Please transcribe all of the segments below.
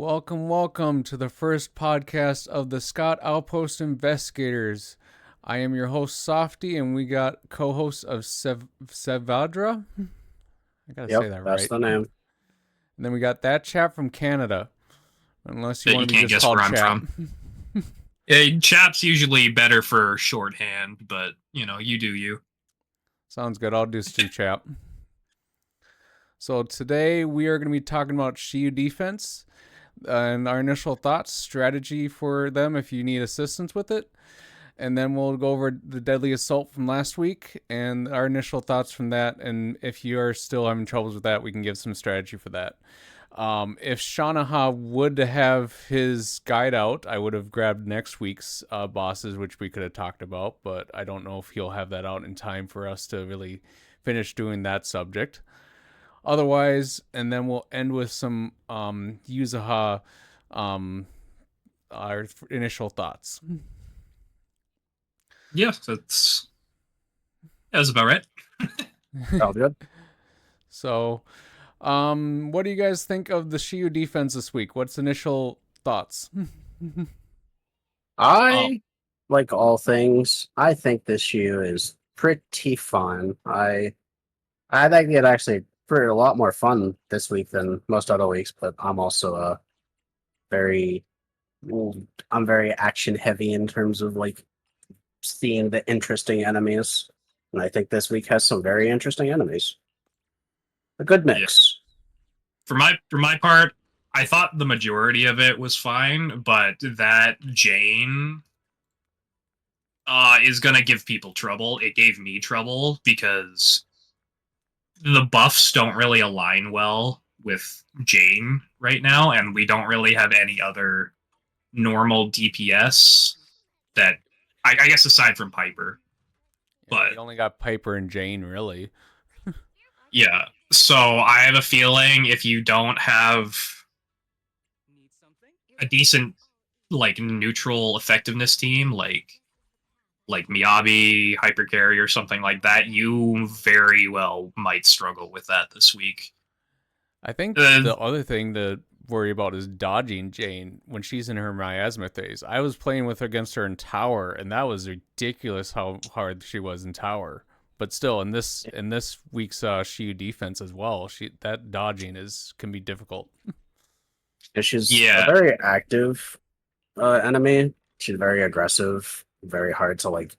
Welcome to the first podcast of the Scott Outpost Investigators. I am your host, Softy, and we got co-host of Sevadra. I gotta say Yep, that that's right. the name. And then we got that chap from Canada. Unless you That you want to be can't just guess called where I'm chap. from. Chap's usually better for shorthand, but you do you. Sounds good. I'll do Stu chap. So today we are going to be talking about Shiyu Defense and our initial thoughts, strategy for them if you need assistance with it. And then we'll go over the deadly assault from last week and our initial thoughts from that. And if you are still having troubles with that, we can give some strategy for that. If Shanaha would have his guide out, I would have grabbed next week's bosses, which we could have talked about, but I don't know if he'll have that out in time for us to really finish doing that subject. Otherwise, and then we'll end with some Yuzuha, our initial thoughts. Yeah, that's about right. Sounds good. So, what do you guys think of the Shiyu defense this week? What's initial thoughts? I like all things. I think this year is pretty fun. I think it actually pretty a lot more fun this week than most other weeks. But I'm also very I'm very action heavy in terms of like seeing the interesting enemies, and I think this week has some very interesting enemies. A good Yeah. mix. For my part, I thought the majority of it was fine, but that Jane is gonna give people trouble. It gave me trouble because the buffs don't really align well with Jane right now, and we don't really have any other normal DPS that I guess aside from Piper. But we only got Piper and Jane, really. yeah, so I have a feeling if you don't have a decent like neutral effectiveness team like Miyabi, Hypercarry, or something like that, you very well might struggle with that this week. I think Uh, the other thing to worry about is dodging Jane when she's in her miasma phase. I was playing with her against her in tower, and that was ridiculous how hard she was in tower. But still, in this week's Shiyu defense as well, that dodging can be difficult. And she's a yeah, very active enemy. She's very aggressive, very hard to like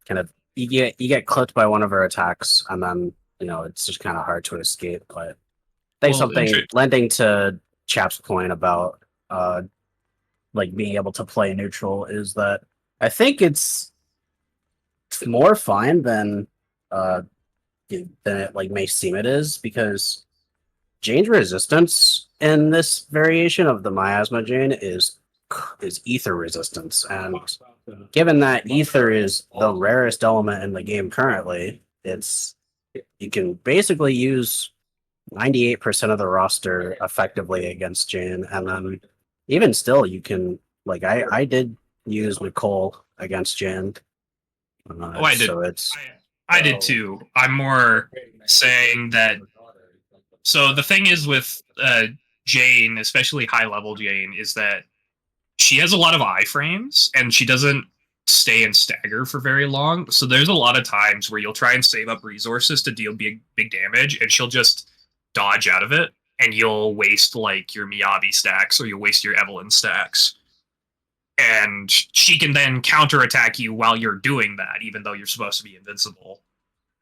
kind of you get clipped by one of her attacks, and then it's just kind of hard to escape. But I think well, something lending to Chap's point about like being able to play neutral is that I think it's more fine uh than it like may seem it is, because Jane's resistance in this variation of the miasma Jane is ether resistance, and given that ether is the rarest element in the game currently, you can basically use 98% of the roster effectively against Jane, and then even still you can like I did use Nicole against Jane. oh, I did. So it's I did too. I'm more saying that. So the thing is with Jane, especially high level Jane, is that she has a lot of iframes and she doesn't stay in stagger for very long. So there's a lot of times where you'll try and save up resources to deal big damage, and she'll just dodge out of it, and you'll waste like your Miyabi stacks or you'll waste your Evelyn stacks. And she can then counterattack you while you're doing that, even though you're supposed to be invincible.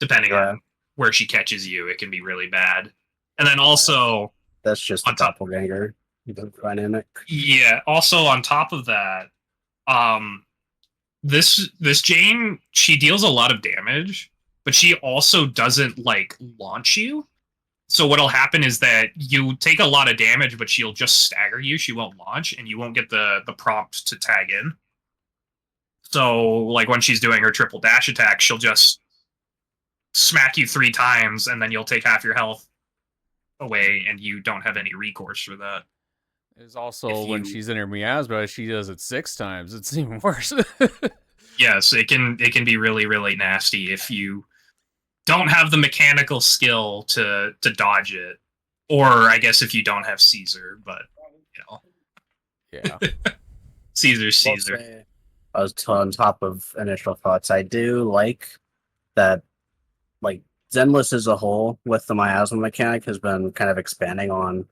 Depending yeah, on where she catches you, it can be really bad. And then also that's just the on top, doppelganger dynamic. yeah. Also on top of that, um, this Jane, she deals a lot of damage, but she also doesn't like launch you. So what'll happen is that you take a lot of damage, but she'll just stagger you. She won't launch, and you won't get the prompt to tag in. So like when she's doing her triple dash attack, she'll just smack you 3 times, and then you'll take half your health away, and you don't have any recourse for that. There's also If when you she's in her miasma, she does it 6 times. It's even worse. Yes, it can be really nasty if you don't have the mechanical skill to dodge it, or I guess if you don't have Caesar. But you know, Yeah. Caesar's Will Caesar. say, I was on top of initial thoughts. I do like that, like Zenless as a whole with the miasma mechanic has been kind of expanding on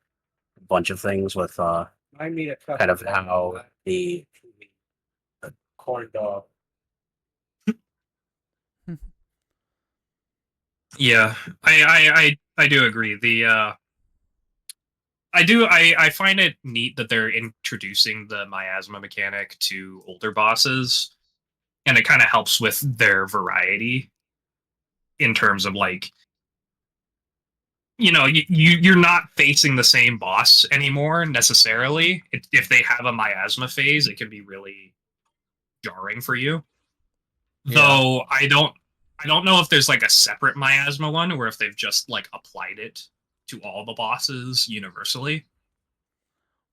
a bunch of things with kind of how the corn dog. Yeah, I do agree. I find it neat that they're introducing the miasma mechanic to older bosses, and it kind of helps with their variety in terms of like, you're not facing the same boss anymore necessarily. If they have a miasma phase, it can be really jarring for you. Yeah. Though I don't know if there's like a separate miasma one or if they've just like applied it to all the bosses universally.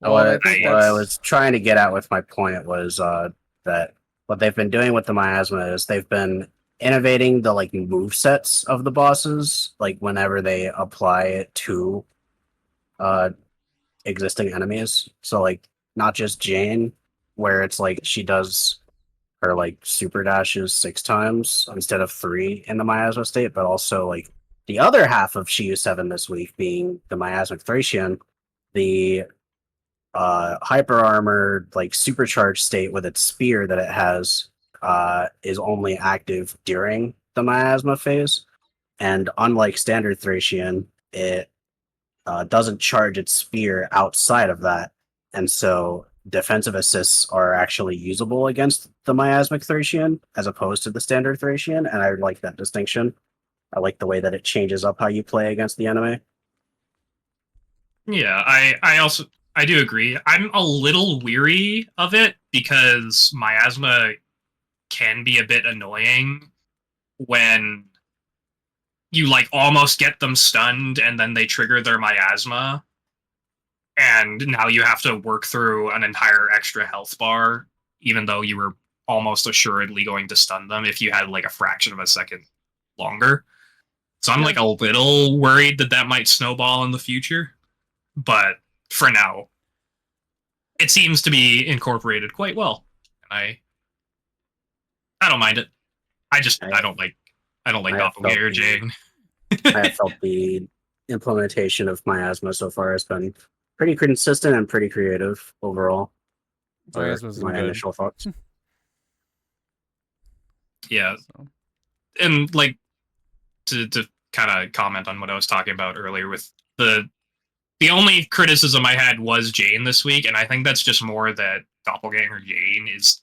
Well, I think What I that's was trying to get at with my point was that what they've been doing with the miasma is they've been innovating the like move sets of the bosses, like whenever they apply it to uh existing enemies. So like not just Jane, where it's like she does her like super dashes 6 times instead of 3 in the miasma state, but also like the other half of Shiyu 7 this week being the miasmic Thracian, the hyper armored like supercharged state with its spear that it has is only active during the miasma phase, and unlike standard Thracian, it doesn't charge its spear outside of that, and so defensive assists are actually usable against the miasmic Thracian as opposed to the standard Thracian, and I like that distinction. I like the way that it changes up how you play against the enemy. Yeah, I do agree. I'm a little weary of it because miasma can be a bit annoying when you like almost get them stunned and then they trigger their miasma, and now you have to work through an entire extra health bar even though you were almost assuredly going to stun them if you had like a fraction of a second longer. So I'm like a little worried that that might snowball in the future, but for now it seems to be incorporated quite well. And I don't mind it. I, I don't like I have felt Doppelganger Jane. I have felt the implementation of miasma so far has been pretty consistent and pretty creative overall. Are miasma's my good. initial thoughts. Yeah. So, And like to kind of comment on what I was talking about earlier with the only criticism I had was Jane this week, and I think that's just more that Doppelganger Jane is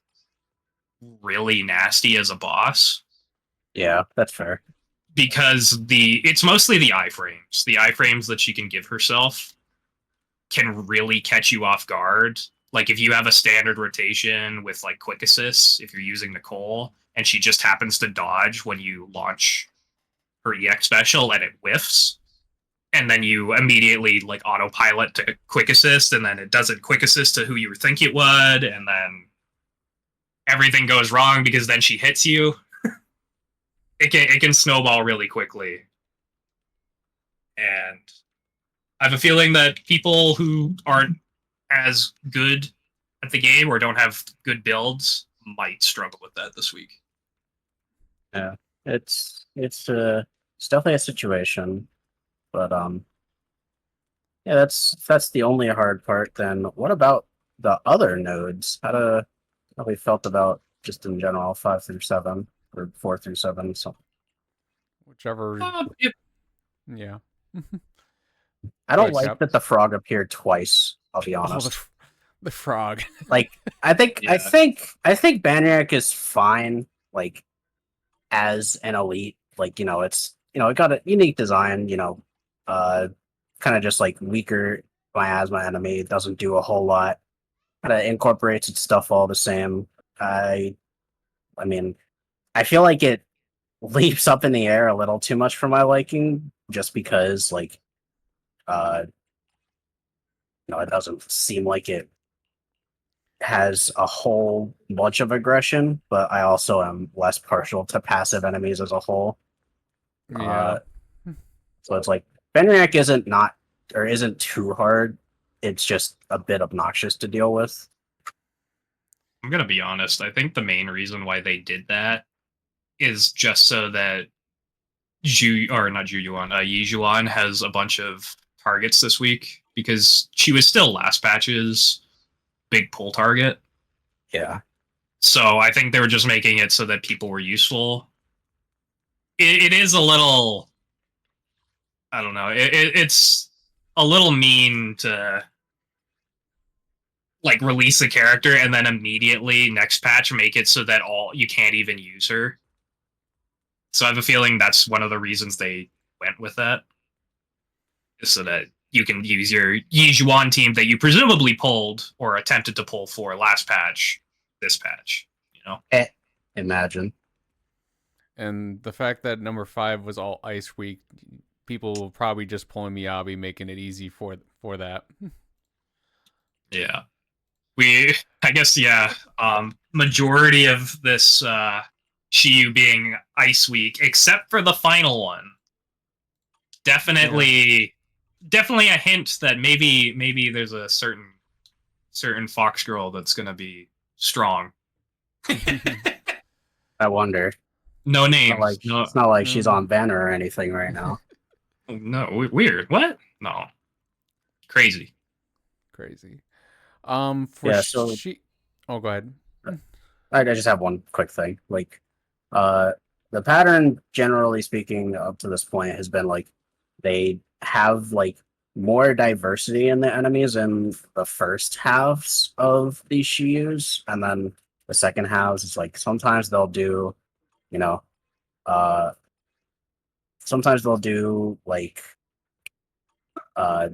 really nasty as a boss Yeah, that's fair. because it's mostly the iframes. The iframes that she can give herself can really catch you off guard. Like if you have a standard rotation with like quick assists, if you're using Nicole and she just happens to dodge when you launch her EX special and it whiffs, and then you immediately like autopilot to quick assist, and then it doesn't quick assist to who you think it would, and then everything goes wrong because then she hits you. It can snowball really quickly, and I have a feeling that people who aren't as good at the game or don't have good builds might struggle with that this week. Yeah, it's definitely a situation, but yeah, that's the only hard part. Then what about the other nodes? How we felt about just in general 5 through 7 or 4 through 7? So whichever. It, Yeah. I Go don't ahead, like Cap. that the frog appeared twice. I'll be Oh, honest. the frog. Like I think Yeah. I think Banyak is fine. Like as an elite, like it's it got a unique design. Uh, kind of just like weaker miasma enemy. It doesn't do a whole lot. Kind of incorporates its stuff all the same. I mean, I feel like it leaps up in the air a little too much for my liking, just because like uh, it doesn't seem like it has a whole bunch of aggression, but I also am less partial to passive enemies as a whole. Yeah. So it's like Benriac isn't too hard it's just a bit obnoxious to deal with. I'm gonna be honest. I think the main reason why they did that is just so that Yijuan has a bunch of targets this week because she was still last patch's big pull target. Yeah. So I think they were just making it so that people were useful. It is a little, I don't know. It's a little mean to like release a character and then immediately next patch make it so that you can't even use her. So I have a feeling that's one of the reasons they went with that, is so that you can use your Yijuan team that you presumably pulled or attempted to pull for last patch, this patch. You know, Imagine. And the fact that number 5 was all Ice Week, people will probably just pull Miyabi, making it easy for that. yeah. I guess, yeah. Majority of this Shiyu being Ice Week, except for the final one. Definitely a hint that maybe there's a certain Fox girl that's gonna be strong. I wonder. No names. It's not like she's on banner or anything right now. No, weird. What? No. Crazy. For Yeah, so oh, go ahead. I just have one quick thing. Like, the pattern, generally speaking, up to this point, has been like they have like more diversity in the enemies in the first halves of these Shiyus, and then the second halves is like sometimes they'll do, you know, uh, sometimes they'll do uh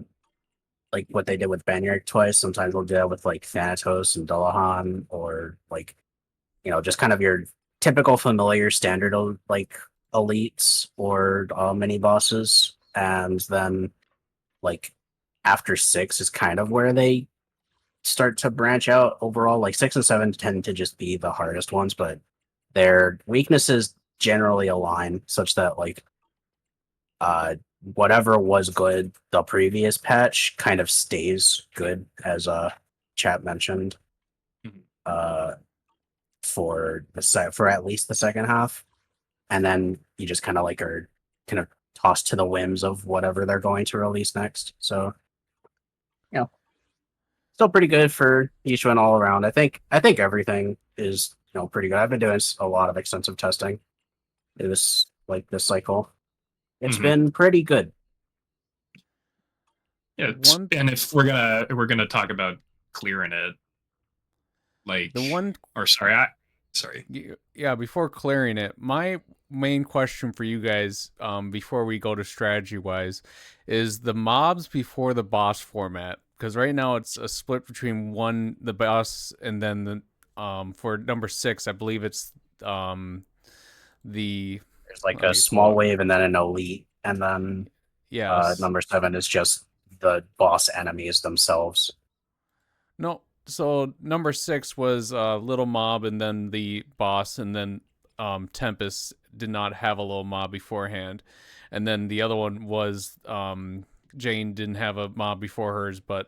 like what they did with Banyark twice. Sometimes they'll do that with like Thanatos and Dullahan, or like, just kind of your typical familiar standard of like elites or mini bosses. And then like after 6 is kind of where they start to branch out overall. Like 6 and 7 tend to just be the hardest ones, but their weaknesses generally align such that like whatever was good the previous patch kind of stays good, as chat mentioned. uh for at least the second half, and then you just kind of like are kind of tossed to the whims of whatever they're going to release next. So, still pretty good for each one all around. I think everything is pretty good. I've been doing a lot of extensive testing. It was like this cycle. It's been pretty good. Yeah, and if we're gonna talk about clearing it, like sorry. Yeah, before clearing it, my main question for you guys, before we go to strategy wise, is the mobs before the boss format. Because right now it's a split between the boss, and then for number 6, I believe it's the There's like a small wave and then an elite, and then number 7 is just the boss enemies themselves. No, so number 6 was little mob, and then the boss, and then Tempest did not have a little mob beforehand, and then the other one was Jane didn't have a mob before hers, but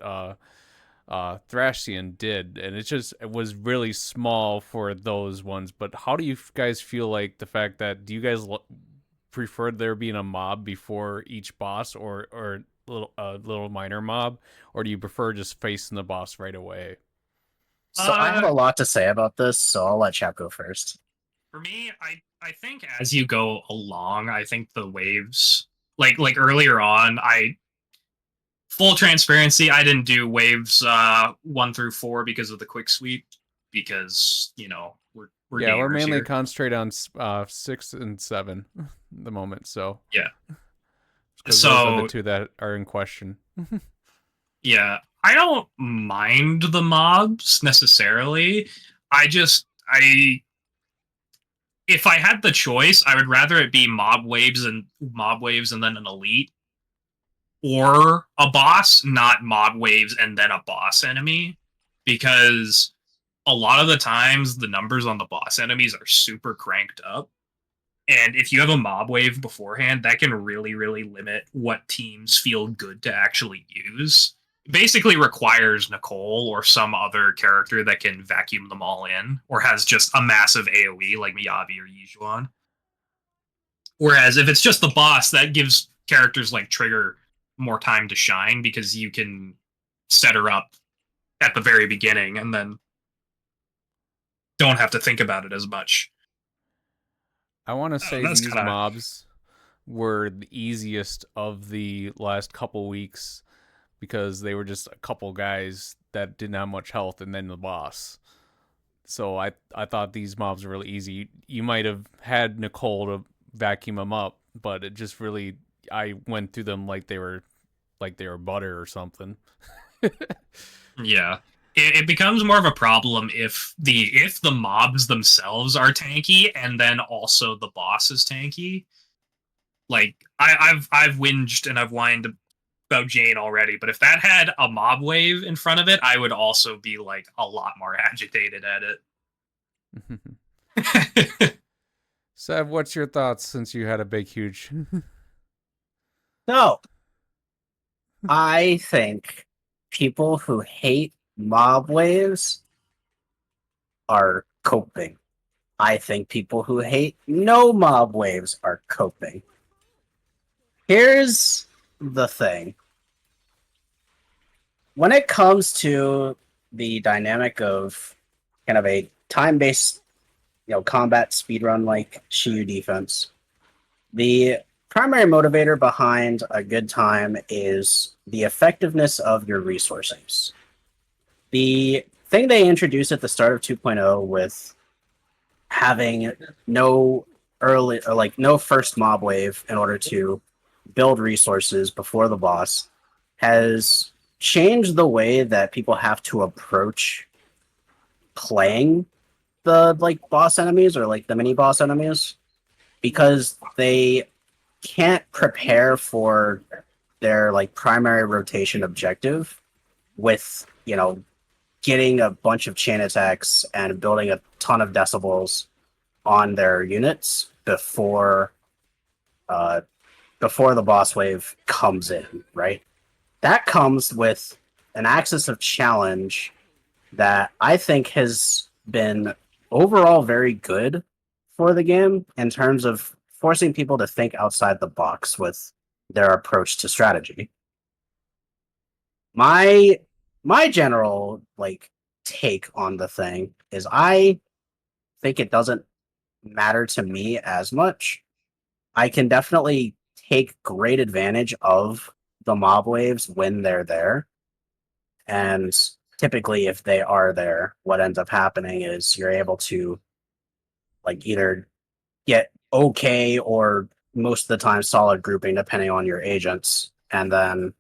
Thrashian did, and it was really small for those ones. But how do you guys feel like the fact that, do you guys prefer there being a mob before each boss, or little minor mob, or do you prefer just facing the boss right away? So I have a lot to say about this, so I'll let Chap go first. For me, I think as you go along, I think the waves, like earlier on, full transparency, I didn't do waves 1 through 4 because of the quick sweep, because we're mainly here. Concentrated on 6 and 7 at the moment. So yeah, so those are the 2 that are in question. Yeah, I don't mind the mobs necessarily. If I had the choice, I would rather it be mob waves and then an elite, or a boss, not mob waves and then a boss enemy, because a lot of the times the numbers on the boss enemies are super cranked up. And if you have a mob wave beforehand, that can really, really limit what teams feel good to actually use. basically requires Nicole or some other character that can vacuum them all in, or has just a massive AoE like Miyabi or Yijuan. Whereas if it's just the boss, that gives characters like Trigger more time to shine because you can set her up at the very beginning and then don't have to think about it as much. I want to say that's these kinda... mobs were the easiest of the last couple weeks because they were just a couple guys that didn't have much health and then the boss. So I thought these mobs were really easy. You might have had Nicole to vacuum them up, but it just really, I went through them like they were butter or something. Yeah. It becomes more of a problem if the mobs themselves are tanky and then also the boss is tanky. Like I've whinged and I've whined about Jane already, but if that had a mob wave in front of it, I would also be like a lot more agitated at it. Sev, what's your thoughts since you had a big, huge? So, I think people who hate mob waves are coping. I think people who hate no mob waves are coping. Here's the thing. When it comes to the dynamic of kind of a time-based, combat speedrun like Shiyu Defense, the primary motivator behind a good time is the effectiveness of your resources. The thing they introduced at the start of 2.0 with having no early or like no first mob wave in order to build resources before the boss has changed the way that people have to approach playing the boss enemies or the mini boss enemies, because they can't prepare for their primary rotation objective with getting a bunch of chain attacks and building a ton of decibels on their units before the boss wave comes in, right? That comes with an axis of challenge that I think has been overall very good for the game in terms of forcing people to think outside the box with their approach to strategy. My general take on the thing is I think it doesn't matter to me as much. I can definitely take great advantage of the mob waves when they're there. And typically if they are there, what ends up happening is you're able to either get okay or most of the time solid grouping depending on your agents, and then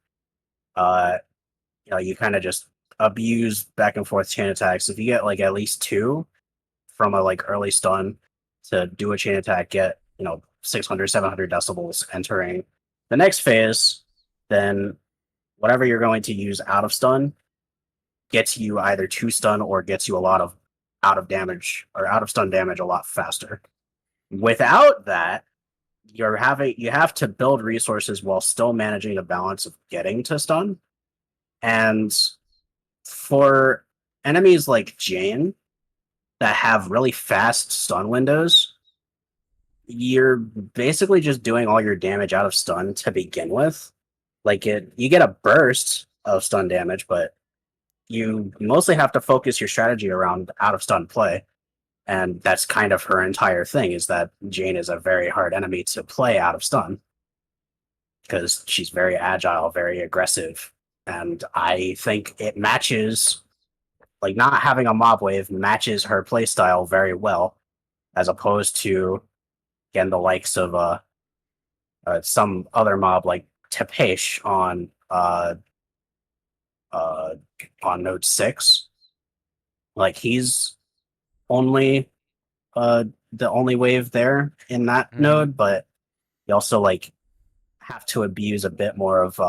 you kind of just abuse back and forth chain attacks. If you get at least two from a early stun to do a chain attack, get 600 700 decibels entering the next phase, then whatever you're going to use out of stun gets you either two stun or gets you a lot of out of stun damage a lot faster. Without that, you have to build resources while still managing the balance of getting to stun. And for enemies like Jane that have really fast stun windows, you're basically just doing all your damage out of stun to begin with. You get a burst of stun damage, but you mostly have to focus your strategy around out of stun play. And that's kind of her entire thing, is that Jane is a very hard enemy to play out of stun because she's very agile, very aggressive. And I think it matches, not having a mob wave matches her playstyle very well, as opposed to, again, the likes of some other mob like Tepesh on node 6. He's only the only wave there in that node, but you also have to abuse a bit more of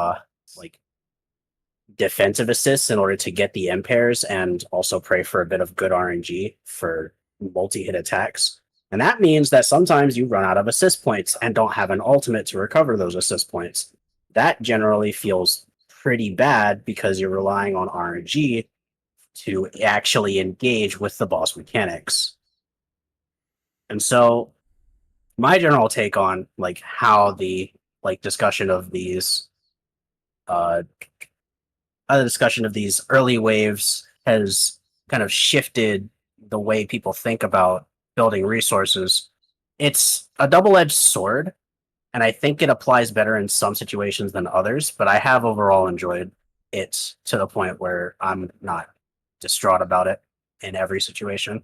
defensive assists in order to get the impairs, and also pray for a bit of good RNG for multi-hit attacks. And that means that sometimes you run out of assist points and don't have an ultimate to recover those assist points. That generally feels pretty bad because you're relying on RNG to actually engage with the boss mechanics. And so my general take on like how the discussion of these early waves has kind of shifted the way people think about building resources. It's a double-edged sword, and I think it applies better in some situations than others, but I have overall enjoyed it to the point where I'm not distraught about it in every situation.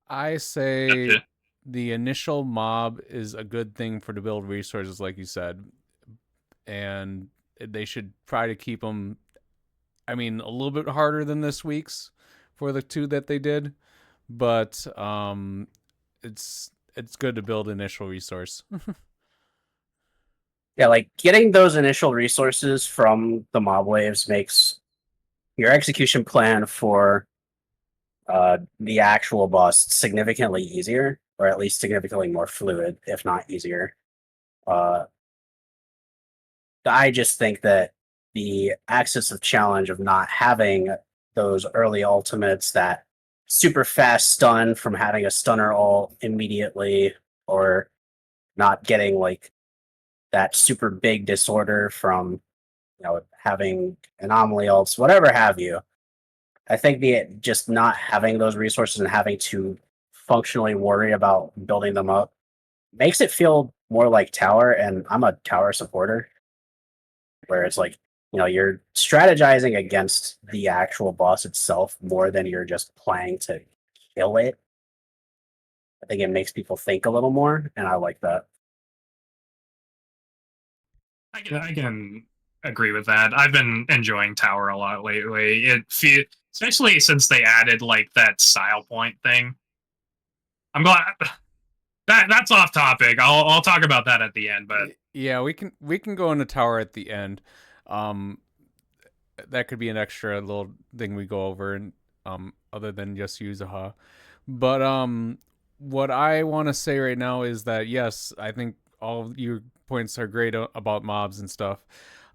I say Gotcha. the initial mob is a good thing for to build resources, like you said, and they should try to keep them. I mean, a little bit harder than this week's for the 2 that they did, but it's good to build initial resource. Yeah, like getting those initial resources from the mob waves makes your execution plan for the actual boss significantly easier, or at least significantly more fluid, if not easier. Uh, I just think that the axis of challenge of not having those early ultimates, that super fast stun from having a stunner ult immediately, or not getting like that super big disorder from having anomaly ults, whatever have you. I think the just not having those resources and having to functionally worry about building them up makes it feel more like tower, and I'm a tower supporter, where it's like, you're strategizing against the actual boss itself more than you're just playing to kill it. I think it makes people think a little more, and I like that. I can agree with that. I've been enjoying Tower a lot lately. Especially since they added like that style point thing. I'm glad that's off topic. I'll talk about that at the end, but Yeah, we can go into tower at the end. Um, that could be an extra little thing we go over, and other than just Yuzuha. But what I want to say right now is that yes, I think all of your points are great about mobs and stuff.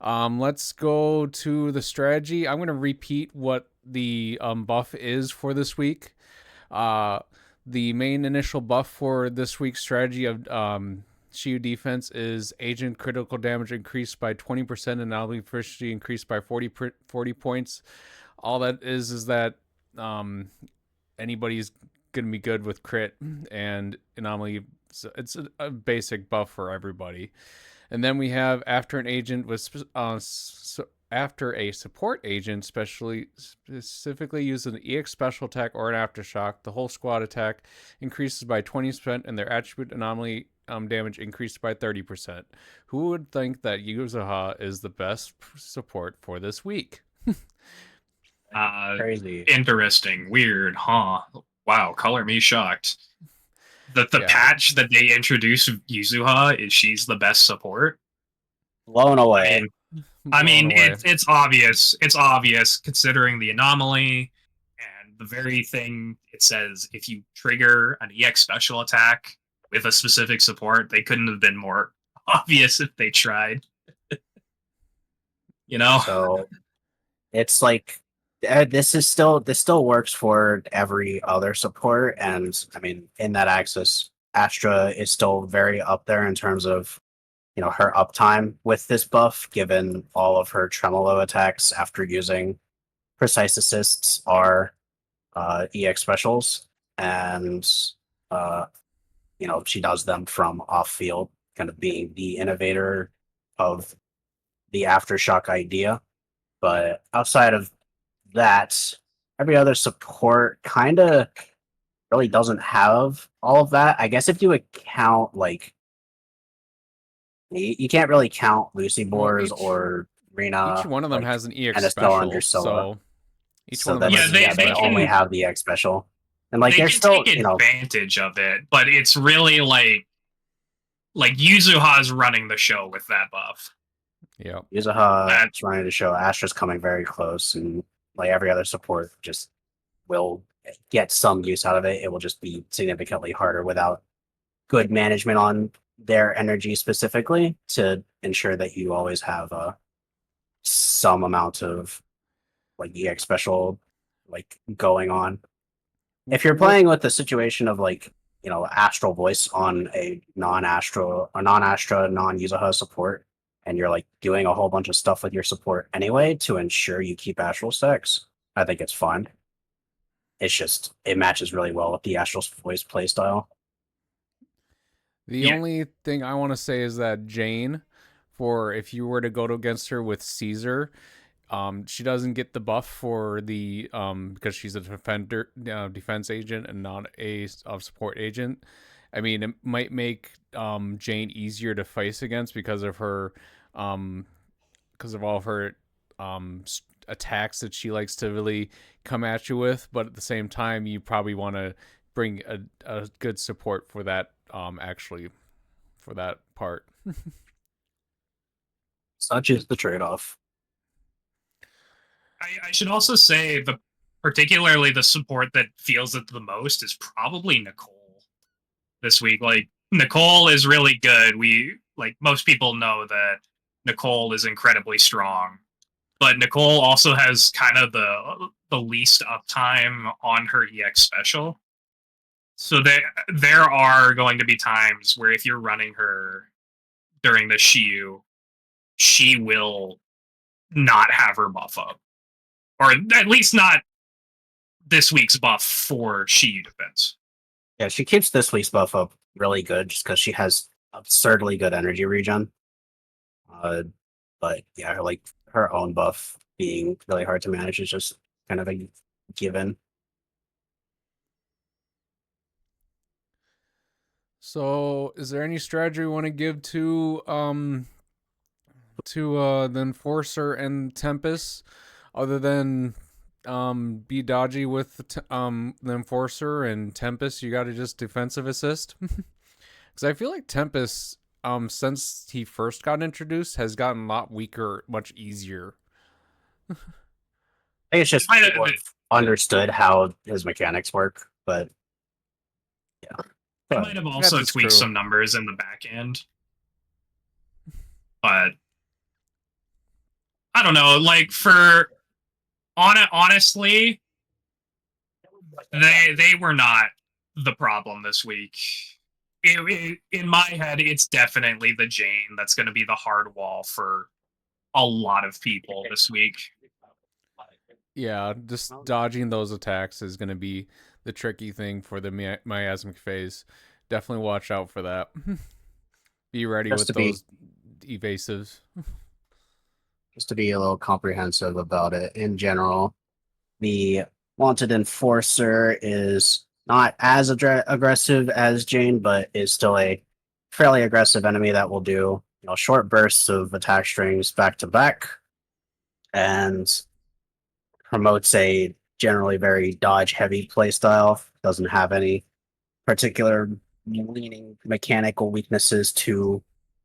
Let's go to the strategy. I'm gonna repeat what the buff is for this week. Uh, the main initial buff for this week's strategy of Shiyu Defense is agent critical damage increased by 20% and anomaly efficiency increased by 40 points. All that is that anybody's going to be good with crit and anomaly. So it's a basic buff for everybody. And then we have after an agent was after a support agent specifically uses an EX special attack or an aftershock, the whole squad attack increases by 20% and their attribute anomaly damage increased by 30%. Who would think that Yuzuha is the best support for this week? Crazy. interesting, weird, huh? Wow, color me shocked. The Yeah. patch that they introduced Yuzuha is she's the best support. Blown away. I mean, Blown away. it's obvious. It's obvious considering the anomaly and the very thing it says. If you trigger an EX special attack with a specific support, they couldn't have been more obvious if they tried. You know? So it's like this still works for every other support, and I mean, in that axis, Astra is still very up there in terms of her uptime with this buff, given all of her tremolo attacks after using precise assists are EX specials, and uh, she does them from off field, kind of being the innovator of the aftershock idea. But outside of that, every other support kind of really doesn't have all of that. I guess if you account like you can't really count Lucy Boars or Rena, each one of them like, has an EX and Estelle special, under Sola. so each So one of them that's has an EX they they only special. can have the X special, and like they they're can still take advantage of it, but it's really like Yuzuha's running the show with that buff. Yeah. Yuzuha is running to show. Astra's coming very close, and like every other support just will get some use out of it. It will just be significantly harder without good management on their energy specifically to ensure that you always have some amount of like EX special like going on. If you're playing with the situation of like, Astral Voice on a non-Astra, non-Yuzuha support, and you're like doing a whole bunch of stuff with your support anyway to ensure you keep Astral stacks, I think it's fun. It's just it matches really well with the Astral Voice playstyle. The Yeah. only thing I want to say is that Jane, for if you were to go against her with Caesar, she doesn't get the buff for the because she's a defense agent and not a support agent. I mean, it might make Jane easier to face against because of her because of all of her attacks that she likes to really come at you with. But at the same time, you probably want to bring a good support for that actually for that part. Such is the trade-off. I should also say particularly the support that feels it the most is probably Nicole this week. Like Nicole is really good. Most people know that Nicole is incredibly strong, but Nicole also has kind of the least uptime on her EX special. So there are going to be times where if you're running her during the Shiyu, she will not have her buff up, or at least not this week's buff for Shiyu Defense. Yeah, she keeps this week's buff up really good just because she has absurdly good energy regen. But yeah, her own buff being really hard to manage is just kind of a given. So, is there any strategy we want to give to the Enforcer and Tempest, other than be dodgy with the Enforcer and Tempest? You got to just defensive assist because I feel like Tempest since he first got introduced has gotten a lot weaker, much easier. I think it's just people have understood how his mechanics work, but yeah. I might have also that's tweaked true. some numbers in the back end, but I don't know. Like honestly, they were not the problem this week. In my head, it's definitely the Jane that's going to be the hard wall for a lot of people this week. Yeah, just dodging those attacks is going to be the tricky thing for the miasmic phase. Definitely watch out for that. Be ready Just with those evasives. Just to be a little comprehensive about it in general, the Wanted Enforcer is not as aggressive as Jane, but is still a fairly aggressive enemy that will do short bursts of attack strings back to back, and promotes a generally very dodge heavy playstyle. Doesn't have any particular leaning mechanical weaknesses to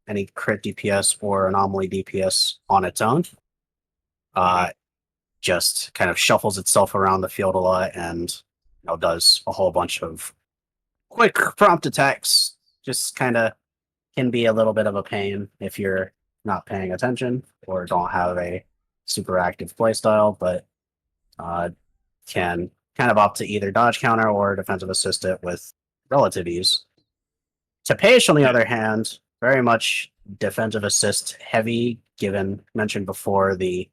any crit DPS or anomaly DPS on its own. Just kind of shuffles itself around the field a lot and does a whole bunch of quick prompt attacks. Just kind of can be a little bit of a pain if you're not paying attention or don't have a super active playstyle, but can kind of opt to either dodge counter or defensive assist it with relative ease. Tepesh, on the other hand, very much defensive assist heavy, given mentioned before the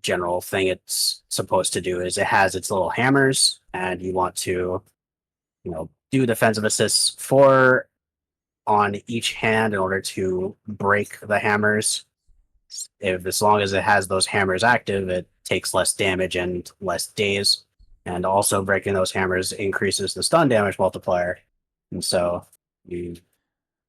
general thing it's supposed to do is it has its little hammers, and you want to do defensive assists 4 on each hand in order to break the hammers. As long as it has those hammers active, it takes less damage and less days. And also breaking those hammers increases the stun damage multiplier. And so you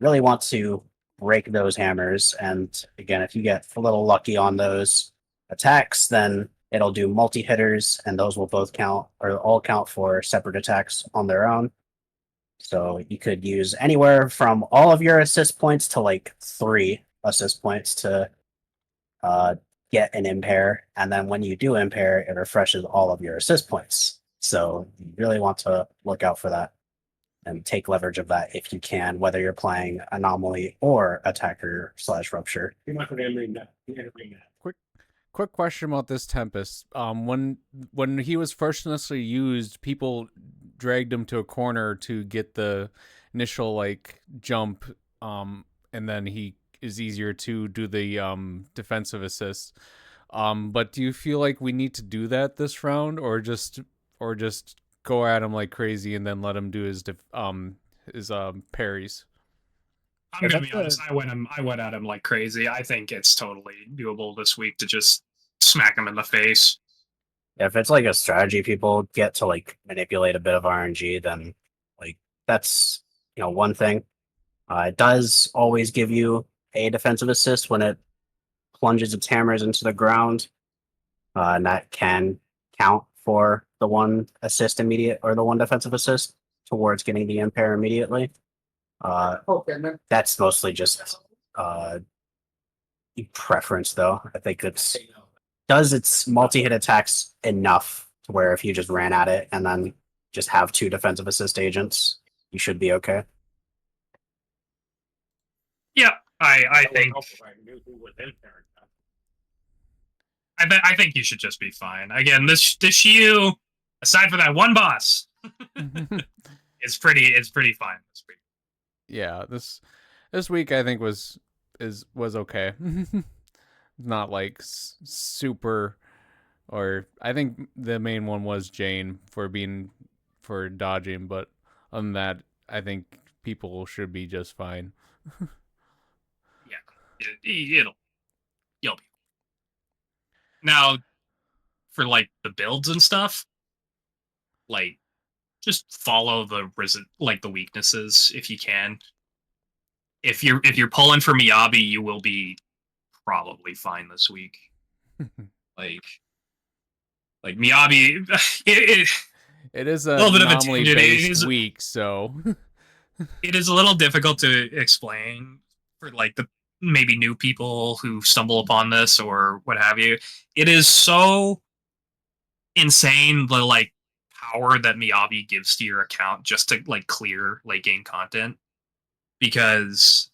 really want to break those hammers. And again, if you get a little lucky on those attacks, then it'll do multi-hitters, and those will both count or all count for separate attacks on their own. So you could use anywhere from all of your assist points to like 3 assist points to get an impair, and then when you do impair, it refreshes all of your assist points. So you really want to look out for that. and take leverage of that if you can, whether you're playing Anomaly or Attacker / Rupture. Quick question about this Tempest. When he was first initially used, people dragged him to a corner to get the initial like jump, and then he is easier to do the defensive assist. But do you feel like we need to do that this round, or just go at him like crazy and then let him do his parries? I'm gonna be honest. I went at him like crazy. I think it's totally doable this week to just smack him in the face. If it's like a strategy people get to like manipulate a bit of RNG, then like that's one thing. It does always give you a defensive assist when it plunges its hammers into the ground, and that can count for the one assist immediate or the one defensive assist towards getting the impair immediately. That's mostly just preference, though. I think does its multi-hit attacks enough to where if you just ran at it and then just have 2 defensive assist agents, you should be okay. Yeah, I think. I think you should just be fine. Again, this Shiyu, aside from that one boss, it's pretty fine. Yeah, this week I think was okay. Not like super, or I think the main one was Jane for dodging, but other than that, I think people should be just fine. Yeah, you'll be. Now, for like the builds and stuff, like just follow the weaknesses if you can. If you're pulling for Miyabi, you will be probably fine this week. like Miyabi, it is a little bit of a anomaly-based week, so it is a little difficult to explain for like the maybe new people who stumble upon this or what have you. It is so insane the like power that Miyabi gives to your account just to like clear late game content, because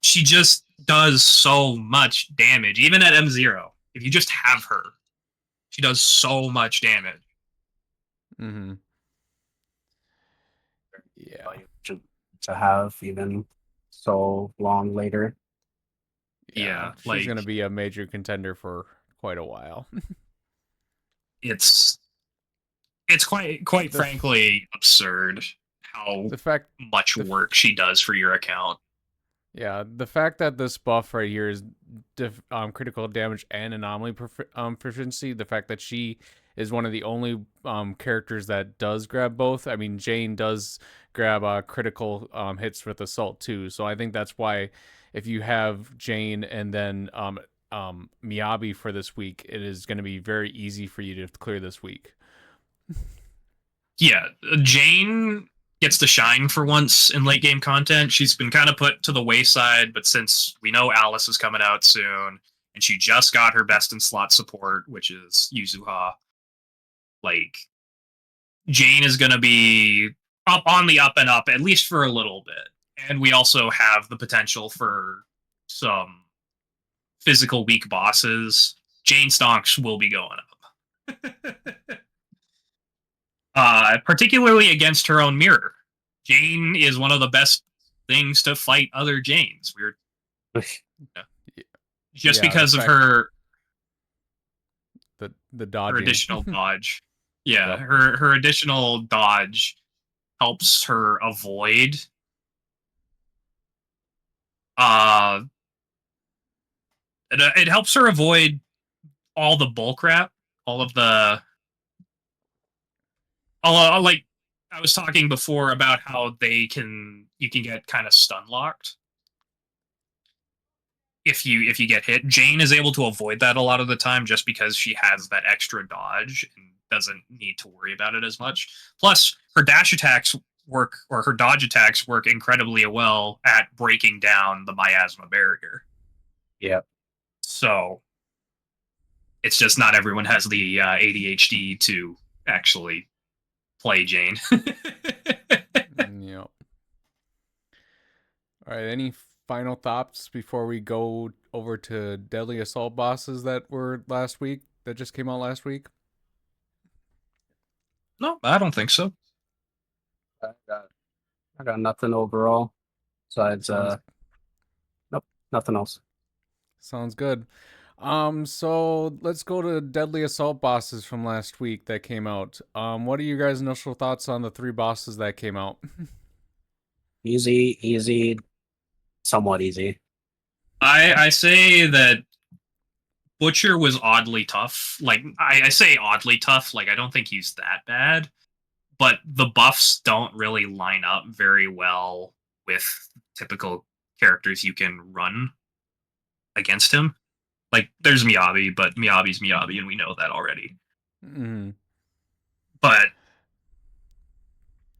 she just does so much damage even at M0. If you just have her, she does so much damage. Yeah, to have even so long later. Yeah, she's gonna be a major contender for quite a while. It's quite frankly absurd how much work she does for your account. Yeah, the fact that this buff right here is critical damage and anomaly proficiency, the fact that she is one of the only characters that does grab both. I mean, Jane does grab critical hits with assault too, so I think that's why if you have Jane and then Miyabi for this week, it is going to be very easy for you to clear this week. Yeah, Jane gets to shine for once in late game content. She's been kind of put to the wayside, but since we know Alice is coming out soon, and she just got her best in slot support, which is Yuzuha, like Jane is going to be on the up and up, at least for a little bit. And we also have the potential for some physical weak bosses. Jane stonks will be going up. Particularly against her own mirror. Jane is one of the best things to fight other Janes. Just because of her the dodging. Her additional dodge. Yeah, yep. her additional dodge helps her avoid it helps her avoid all the bull crap, all of the like I was talking before about how you can get kind of stun locked if you get hit. Jane is able to avoid that a lot of the time just because she has that extra dodge and doesn't need to worry about it as much. Plus, her dash attacks work, or her dodge attacks work incredibly well at breaking down the miasma barrier. Yep. So it's just not everyone has the ADHD to actually play Jane. Yeah. All right, any final thoughts before we go over to Deadly Assault bosses that just came out last week? No, I don't think so. I got, I got nothing overall. Besides, Sounds nope, nothing else. sounds good. So let's go to Deadly Assault bosses from last week that came out. What are you guys' initial thoughts on the 3 bosses that came out? Easy, somewhat easy. I say that Butcher was oddly tough. Like I say oddly tough. Like I don't think he's that bad, but the buffs don't really line up very well with typical characters you can run against him. Like there's Miyabi, but Miyabi's Miyabi, and we know that already. Mm-hmm. But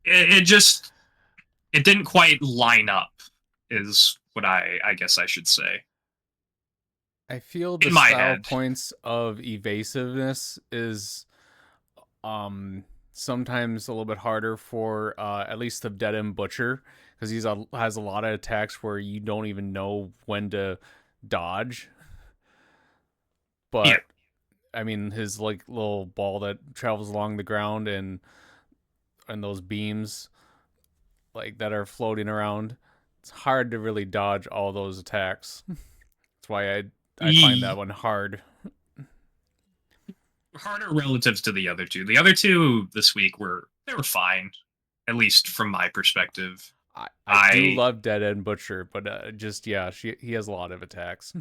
it didn't quite line up, is what I guess I should say. I feel the In my style head. points of evasiveness is sometimes a little bit harder for at least the Dead End Butcher, because has a lot of attacks where you don't even know when to dodge. Yeah. But I mean, his like little ball that travels along the ground and those beams like that are floating around, it's hard to really dodge all those attacks. That's why I find that one hard. Harder relatives to the other two. The other two this week were fine, at least from my perspective. I do I love Dead End Butcher, but just yeah, he has a lot of attacks.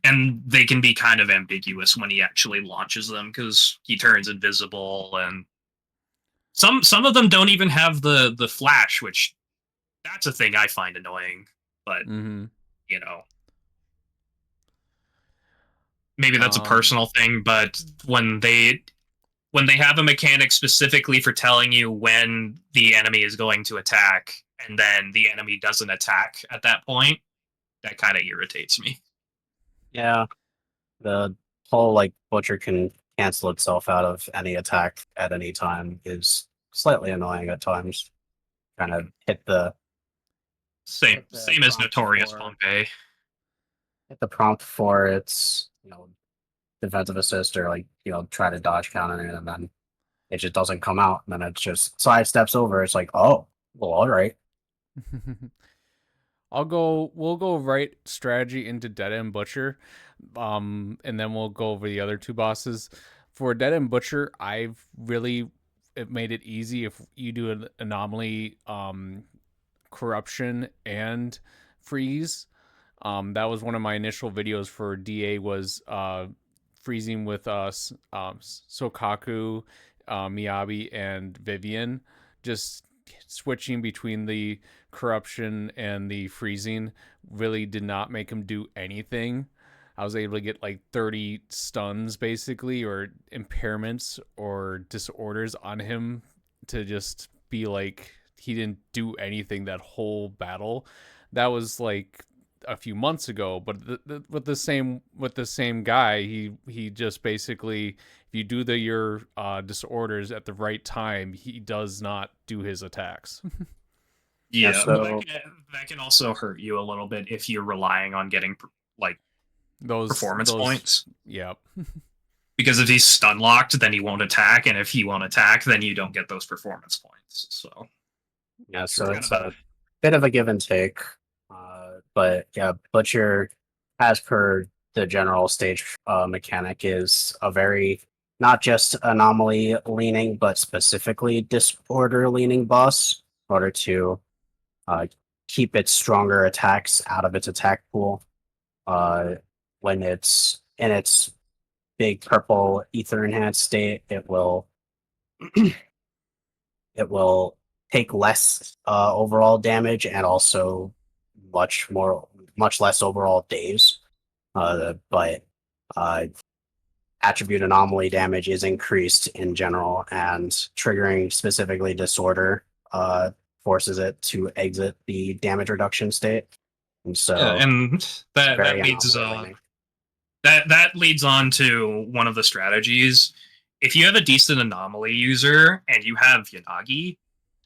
and they can be kind of ambiguous when he actually launches them because he turns invisible, and some of them don't even have the flash, which that's a thing I find annoying. But Mm-hmm. you know, maybe that's a Um, personal thing. But when they have a mechanic specifically for telling you when the enemy is going to attack, and then the enemy doesn't attack at that point, that kind of irritates me. Yeah, the whole like Butcher can cancel itself out of any attack at any time is slightly annoying at times. Kind of Same hit the same as prompt Notorious for Pompey. its defensive assist or like try to dodge counter it, and then it just doesn't come out, and then it just sidesteps over. It's like, oh well, all right. we'll go right strategy into Dead End Butcher. And then we'll go over the other 2 bosses. For Dead End Butcher, I've really it made it easy if you do an anomaly, corruption and freeze. That was one of my initial videos for DA was freezing with us, Sokaku, Miyabi, and Vivian. Just switching between the corruption and the freezing really did not make him do anything. I was able to get like 30 stuns basically, or impairments or disorders on him to just be like he didn't do anything that whole battle. That was like a few months ago, but with the same guy, he just basically, if you do your disorders at the right time, he does not do his attacks. Yeah, Yeah, but so that can also hurt you a little bit if you're relying on getting like performance Those points. yeah. Because if he's stun locked, then he won't attack, and if he won't attack, then you don't get those performance points. So yeah, it's so kind it's of a a bit of a give and take. But yeah, Butcher, as per the general stage mechanic, is a very not just anomaly leaning, but specifically disorder leaning boss in order to uh, keep its stronger attacks out of its attack pool. Uh, when it's in its big purple ether enhanced state, it will take less overall damage and also much less overall days. But uh, attribute anomaly damage is increased in general, and triggering specifically disorder forces it to exit the damage reduction state. And yeah, so and it's that very leads anomaly leaning. that leads on to one of the strategies. If you have a decent anomaly user and you have Yanagi,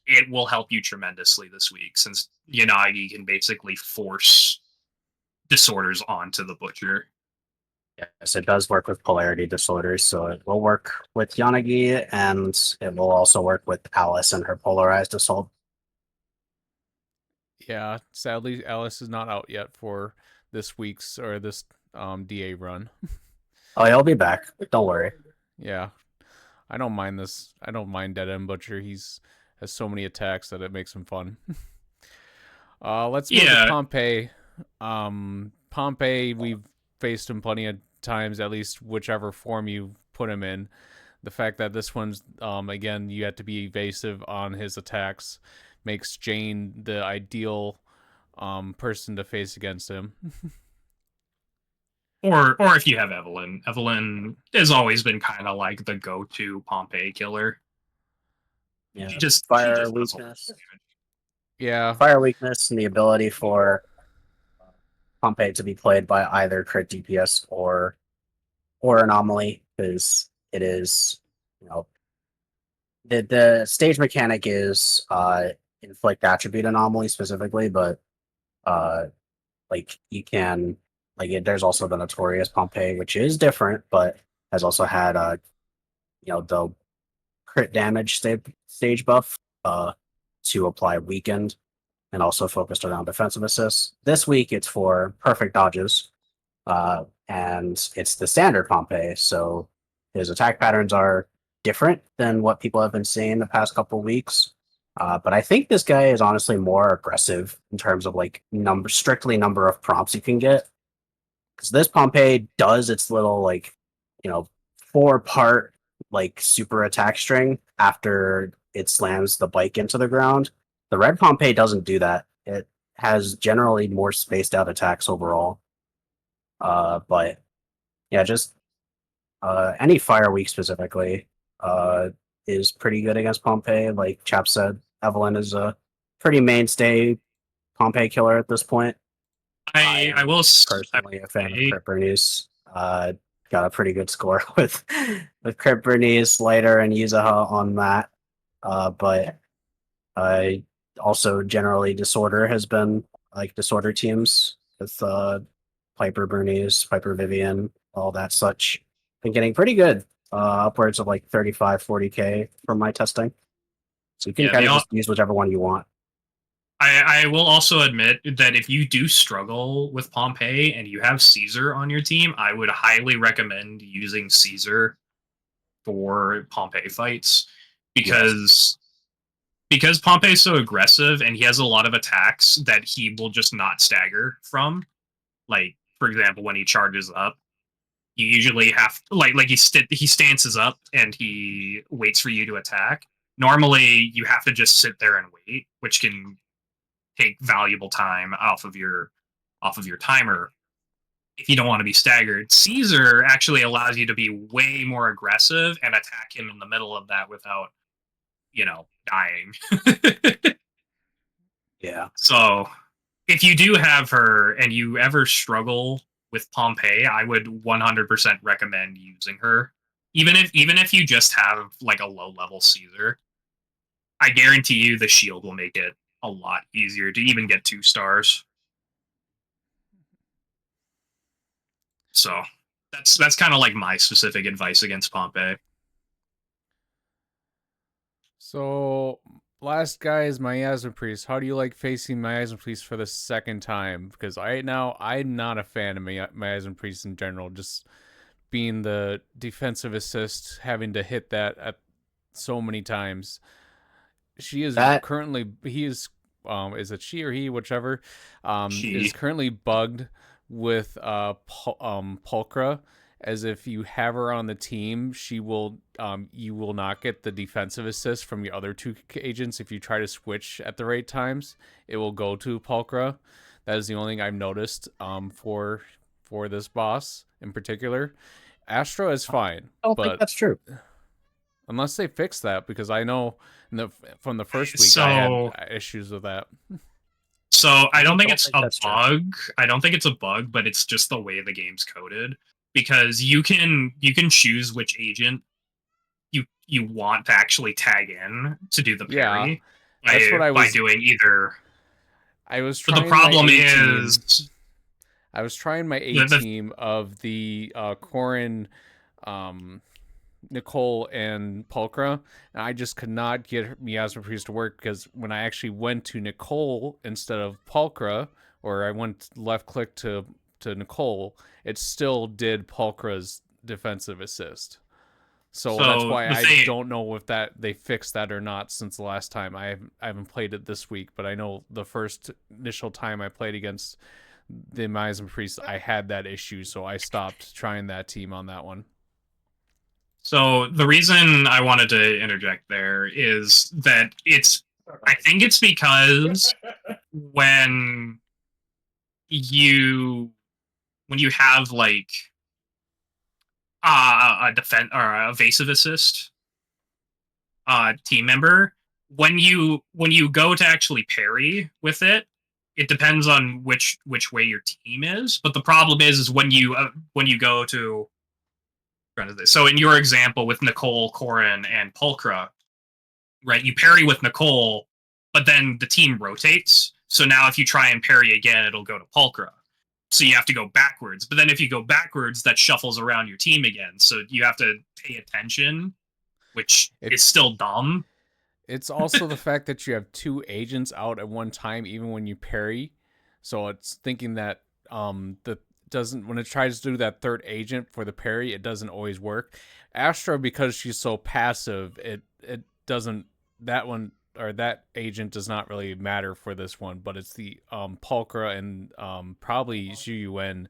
it will help you tremendously this week, since Yanagi can basically force disorders onto the butcher. Yes, it does work with polarity disorders, so it will work with Yanagi, and it will also work with Alice and her polarized assault. Yeah, sadly, Alice is not out yet for this week's or this DA run. Oh, he'll be back. Don't worry. Yeah, I don't mind this. I don't mind Dead End Butcher. Has so many attacks that it makes him fun. Let's move to Pompey. Pompey, we've faced him plenty of times, at least whichever form you put him in. The fact that this one's, again, you have to be evasive on his attacks makes Jane the ideal person to face against him. Or if you have Evelyn. Evelyn has always been kind of like the go-to Pompey killer. Yeah, She just fire does weakness. Yeah. Fire weakness and the ability for Pompey to be played by either crit DPS or anomaly, because it is, the stage mechanic is inflict attribute anomaly specifically, but like you can there's also the notorious Pompey, which is different, but has also had the crit damage stage buff to apply weakened, and also focused around defensive assists. This week it's for perfect dodges, and it's the standard Pompey, so his attack patterns are different than what people have been seeing the past couple weeks. But I think this guy is honestly more aggressive in terms of strictly number of prompts you can get. Because this Pompey does its little 4-part super attack string after it slams the bike into the ground. The red Pompey doesn't do that. It has generally more spaced out attacks overall. But yeah, just any fire week specifically is pretty good against Pompey. Like Chap said, Evelyn is a pretty mainstay Pompey killer at this point. I will personally a fan of Crit Bernice. Got a pretty good score with Crit Bernice, Lighter, and Yuzuha on that. But I also generally Disorder has been Disorder teams with Piper Bernice, Piper Vivian, all that such. Been getting pretty good, upwards of 35, 40k from my testing. So you can kind of just use whichever one you want. I will also admit that if you do struggle with Pompey and you have Caesar on your team, I would highly recommend using Caesar for Pompey fights, because Pompey is so aggressive and he has a lot of attacks that he will just not stagger from. Like, for example, when he charges up, you usually have he stances up and he waits for you to attack. Normally, you have to just sit there and wait, which can take valuable time off of your timer if you don't want to be staggered. Caesar actually allows you to be way more aggressive and attack him in the middle of that without, dying. Yeah. So if you do have her and you ever struggle with Pompey, I would 100% recommend using her. Even if you just have a low level Caesar, I guarantee you the shield will make it a lot easier to even get 2 stars. So that's kind of my specific advice against Pompey. So last guy is Miasma Priest. How do you like facing Miasma Priest for the second time? Because right now I'm not a fan of Miasma Priest in general. Just being the defensive assist, having to hit that at so many times. She is currently is it she or he, whichever, is currently bugged with Pulchra, as if you have her on the team, she will you will not get the defensive assist from your other 2 agents. If you try to switch at the right times, it will go to Pulchra. That is the only thing I've noticed for this boss in particular. Astra is fine. I don't think that's true. Unless they fix that, because I know from the first week I had issues with that. So I don't think it's a bug. I don't think it's a bug, but it's just the way the game's coded. Because you can choose which agent you want to actually tag in to do the parry. That's what I by was. doing either. I was But trying the problem my A team. is I was trying my A team of the Corin, Nicole, and Pulchra, and I just could not get Miasma Priest to work because when I actually went to Nicole instead of Pulchra, or I went left click to Nicole, it still did Pulchra's defensive assist. So that's why the I thing. don't know if that they fixed that or not since the last time. I haven't played it this week, but I know the first initial time I played against the Miasma Priest, I had that issue, so I stopped trying that team on that one. So the reason I wanted to interject there is that I think it's because when you have like a defense or a evasive assist team member, when you go to actually parry with it, it depends on which way your team is. But the problem is when you go to so in your example with Nicole, Corin, and Pulchra, right? You parry with Nicole, but then the team rotates. So now if you try and parry again, it'll go to Pulchra. So you have to go backwards. But then if you go backwards, that shuffles around your team again. So you have to pay attention, which is still dumb. It's also the fact that you have two agents out at one time, even when you parry. So it's thinking that the doesn't when it tries to do that third agent for the parry, it doesn't always work. Astra, because she's so passive, it doesn't that one or that agent does not really matter for this one, but it's the Pulchra and probably Zhu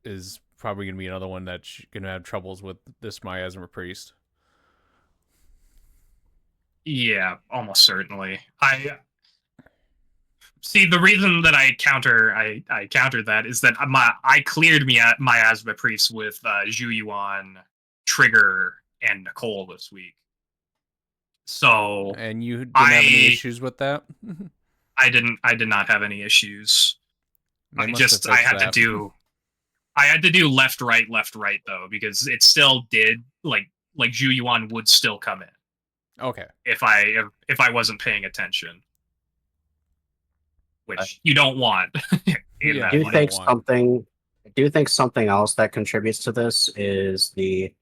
is probably going to be another one that's going to have troubles with this Miasma Priest. Yeah, almost certainly. I see the reason that I countered that is that I cleared Miasma Priest with Zhu, Trigger, and Nicole this week. So and you didn't have any issues with that? I did not have any issues. I had that. to do left right though, because it still did like Zhu would still come in. Okay. If I wasn't paying attention, which you don't want. I do think something else that contributes to this is the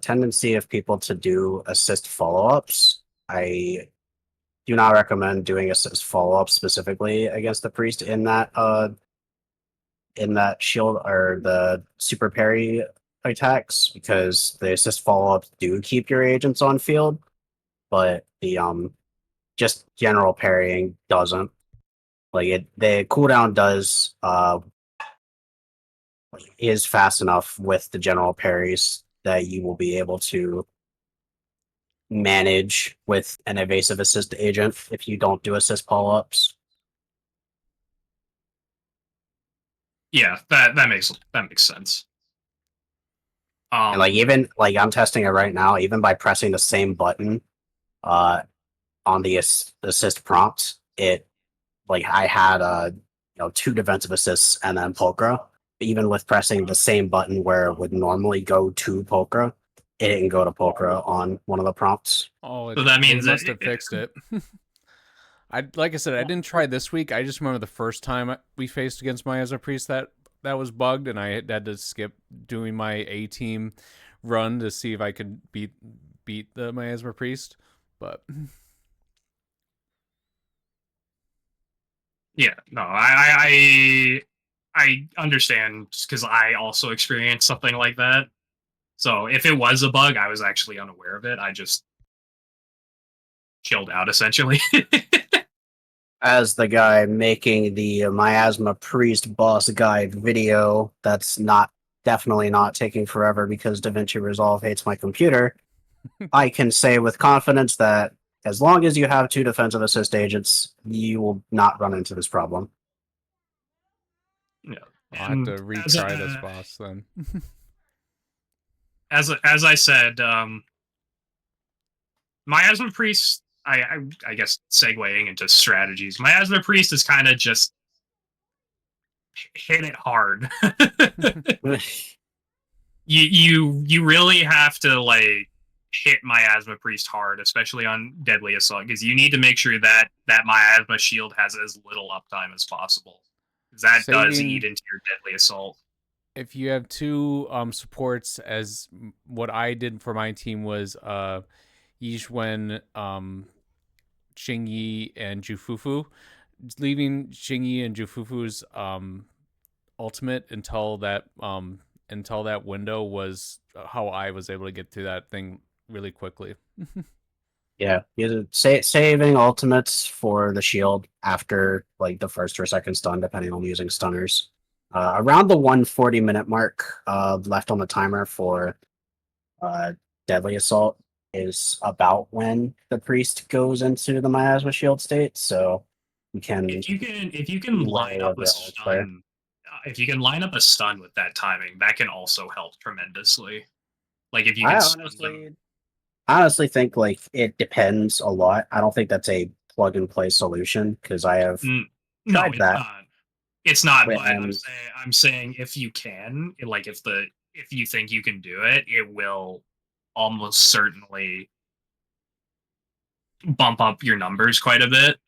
tendency of people to do assist follow-ups. I do not recommend doing assist follow-ups specifically against the priest in that shield or the super parry attacks, because the assist follow-ups do keep your agents on field, but the just general parrying doesn't. Like the cooldown is fast enough with the general parries that you will be able to manage with an evasive assist agent if you don't do assist follow-ups. Yeah, that makes sense. And like even like I'm testing it right now, even by pressing the same button on the assist prompt, it like I had 2 defensive assists and then Pulchra. Even with pressing the same button where it would normally go to Pulchra, it didn't go to Pulchra on one of the prompts. So that means they must have fixed it. Like I said, I didn't try this week. I just remember the first time we faced against Miasma Priest that was bugged, and I had to skip doing my A team run to see if I could beat the Miasma Priest. But yeah, no, I understand because I also experienced something like that. So if it was a bug, I was actually unaware of it. I just chilled out essentially. As the guy making the Miasma Priest boss guide video, that's definitely not taking forever because DaVinci Resolve hates my computer. I can say with confidence that as long as you have 2 defensive assist agents, you will not run into this problem. Yeah. I'll have to retry this boss then. As I said, Miasma Priest, I guess segueing into strategies, Miasma Priest is kind of just hit it hard. you really have to like hit Miasma Priest hard, especially on Deadly Assault, because you need to make sure that that Miasma shield has as little uptime as possible. That does eat into your Deadly Assault. If you have two supports, as what I did for my team was Yixuan, Xingyi, and Jufufu, leaving Xingyi and Jufufu's ultimate until that window was how I was able to get through that thing really quickly. Yeah, saving ultimates for the shield after like the first or second stun, depending on using stunners. Around the 140-minute mark left on the timer for Deadly Assault is about when the priest goes into the Miasma shield state. So you can if you can line up a stun, if you can line up a stun with that timing, that can also help tremendously. Like if you can honestly think like it depends a lot. I don't think that's a plug and play solution because I have tried that. It's not, but I'm saying if you can, like if you think you can do it, it will almost certainly bump up your numbers quite a bit.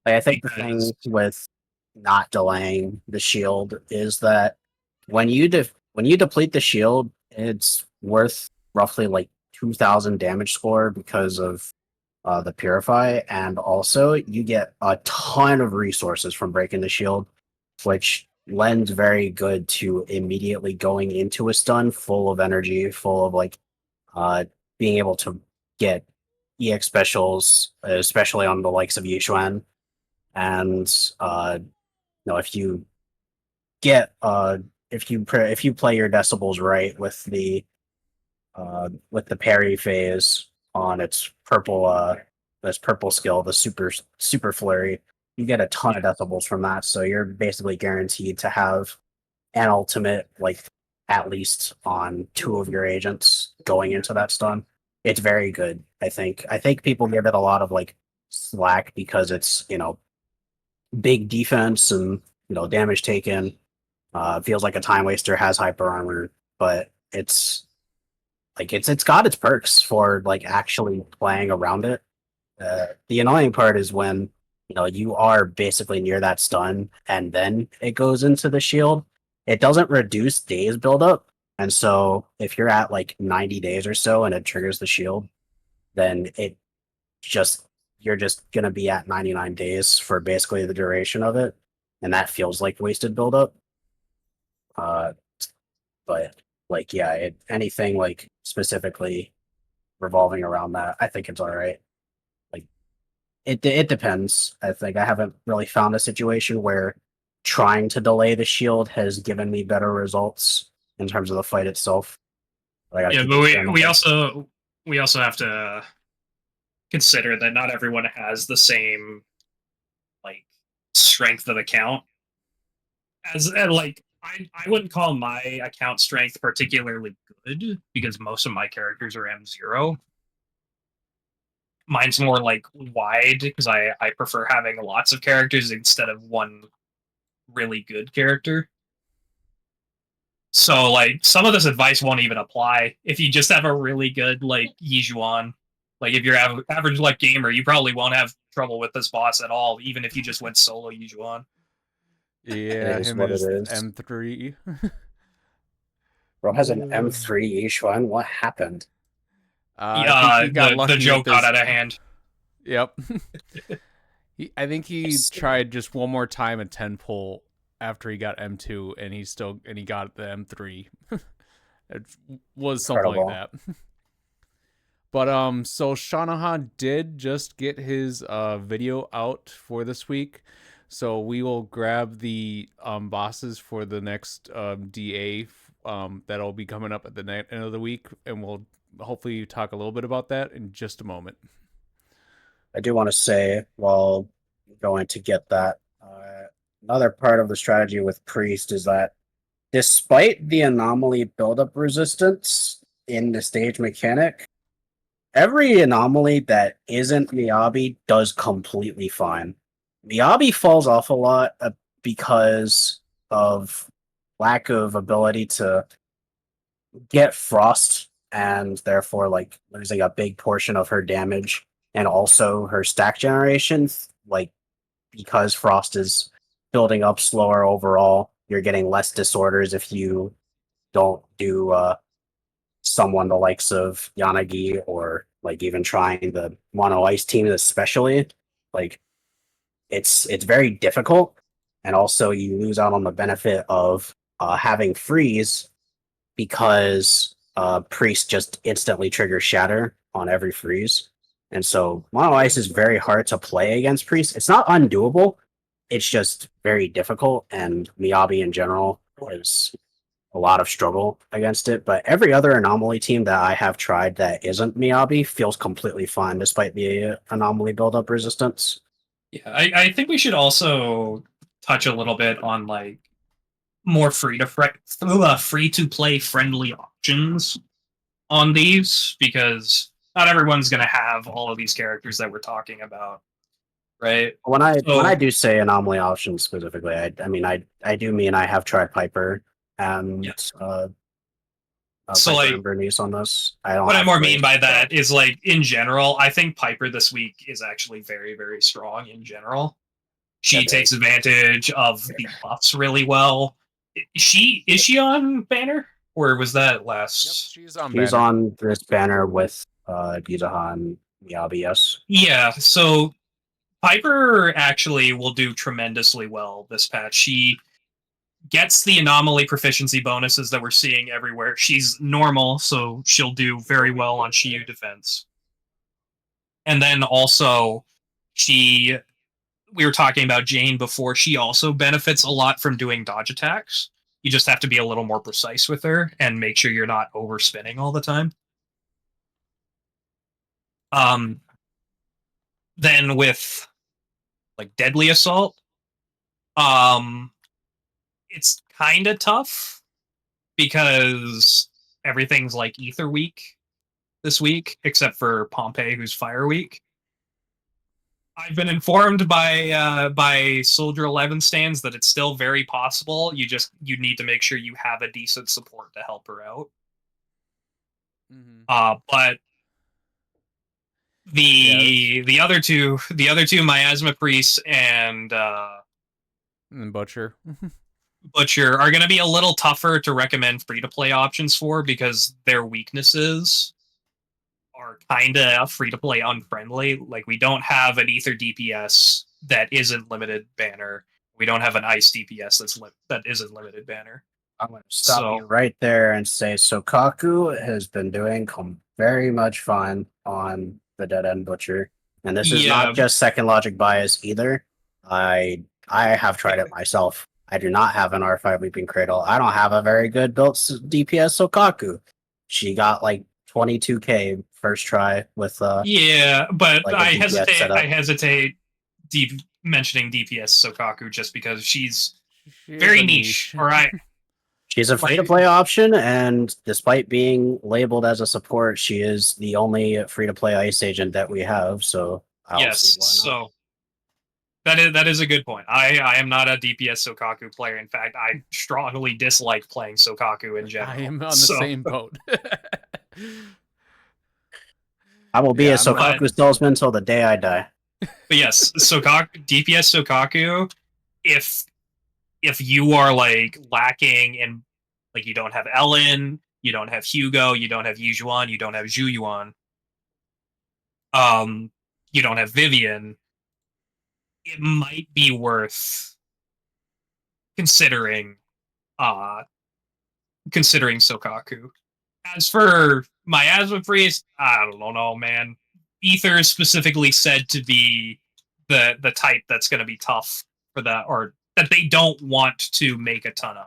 I think the thing with not delaying the shield is that when you deplete the shield, it's worth roughly like 2,000 damage score because of the purify, and also you get a ton of resources from breaking the shield, which lends very good to immediately going into a stun full of energy, full of like being able to get EX specials, especially on the likes of Yixuan. And if you get if you play your decibels right with the parry phase on its purple skill, the super flurry, you get a ton of decibels from that. So you're basically guaranteed to have an ultimate like at least on 2 of your agents going into that stun. It's very good. I think people give it a lot of like slack because it's big defense and damage taken. Feels like a time waster, has hyper armor, but it's got its perks for like actually playing around it. The annoying part is when you are basically near that stun and then it goes into the shield. It doesn't reduce days buildup, and so if you're at like 90 days or so and it triggers the shield, then you're just gonna be at 99 days for basically the duration of it, and that feels like wasted buildup. But like anything like specifically revolving around that, I think it's all right. Like it depends. I think I haven't really found a situation where trying to delay the shield has given me better results in terms of the fight itself. But we also have to consider that not everyone has the same like strength of account as like I wouldn't call my account strength particularly good because most of my characters are M0. Mine's more like wide because I prefer having lots of characters instead of one really good character. So like some of this advice won't even apply if you just have a really good like Yijuan. Like if you're average like gamer, you probably won't have trouble with this boss at all, even if you just went solo Yijuan. Yeah, him and his M3. Bro has an M3 Yixuan. What happened? I think he got lucky the joke got out of hand. Yep. I think he tried just one more time a 10 pull after he got M2, and he got the M3. It was something like that. But so Shanahan did just get his video out for this week, so we will grab the bosses for the next DA that'll be coming up at the end of the week, and we'll hopefully talk a little bit about that in just a moment. I do want to say, while going to get that, another part of the strategy with Priest is that despite the anomaly buildup resistance in the stage mechanic, every anomaly that isn't Miyabi does completely fine. Miyabi falls off a lot because of lack of ability to get frost and therefore like losing a big portion of her damage and also her stack generation. Like because Frost is building up slower overall, you're getting less disorders if you don't do someone the likes of Yanagi or like even trying the mono ice team especially. Like it's very difficult, and also you lose out on the benefit of having freeze because priest just instantly triggers shatter on every freeze, and so mono ice is very hard to play against priest. It's not undoable, it's just very difficult, and Miyabi in general is a lot of struggle against it. But every other anomaly team that I have tried that isn't Miyabi feels completely fine despite the anomaly buildup resistance. Yeah, I think we should also touch a little bit on like more free to play friendly options on these, because not everyone's going to have all of these characters that we're talking about, right? When I do say anomaly options specifically, I mean I do mean I have tried Piper and So Piper like and Bernice on this. I don't what I have more Grace, mean by that but is like in general, I think Piper this week is actually very, very strong in general. She yeah, takes advantage of the buffs really well. Is she on banner? Or was that Yep, last? she's on he's banner. on this banner with Yuzuha and Miyabi, yes. Yeah, so Piper actually will do tremendously well this patch. She gets the anomaly proficiency bonuses that we're seeing everywhere. She's normal, so she'll do very well on Shiyu Defense. And then also, she we were talking about Jane before. She also benefits a lot from doing dodge attacks. You just have to be a little more precise with her and make sure you're not overspinning all the time. Um, then with like Deadly Assault, um, it's kind of tough because everything's like Ether Week this week, except for Pompey, who's Fire Week. I've been informed by Soldier 11 stands that it's still very possible. You need to make sure you have a decent support to help her out. Mm-hmm. But the other two Miasma Priest and Butcher. Butcher are going to be a little tougher to recommend free to play options for because their weaknesses are kind of free to play unfriendly. Like we don't have an Ether DPS that isn't limited banner. We don't have an Ice DPS that isn't limited banner. I'm going to stop you right there and say Sokaku has been doing very much fine on the Dead End Butcher, and this is not just second logic bias either. I have tried it myself. I do not have an R5 Leaping Cradle. I don't have a very good built DPS Sokaku. She got like 22k first try with yeah, but like I hesitate mentioning DPS Sokaku just because she's very niche. All right. She's a free to play option, and despite being labeled as a support, she is the only free to play ice agent that we have. So yes, so that is a good point. I am not a DPS Sokaku player. In fact, I strongly dislike playing Sokaku in general. I am on the same boat. I will be a Sokaku salesman until the day I die. But yes, DPS Sokaku, if you are like lacking in, like you don't have Ellen, you don't have Hugo, you don't have Yujuan, you don't have Zhuyuan, you don't have Vivian, it might be worth considering Sokaku. As for Miasma Priest, I don't know, man. Ether is specifically said to be the type that's going to be tough for that, or that they don't want to make a ton of.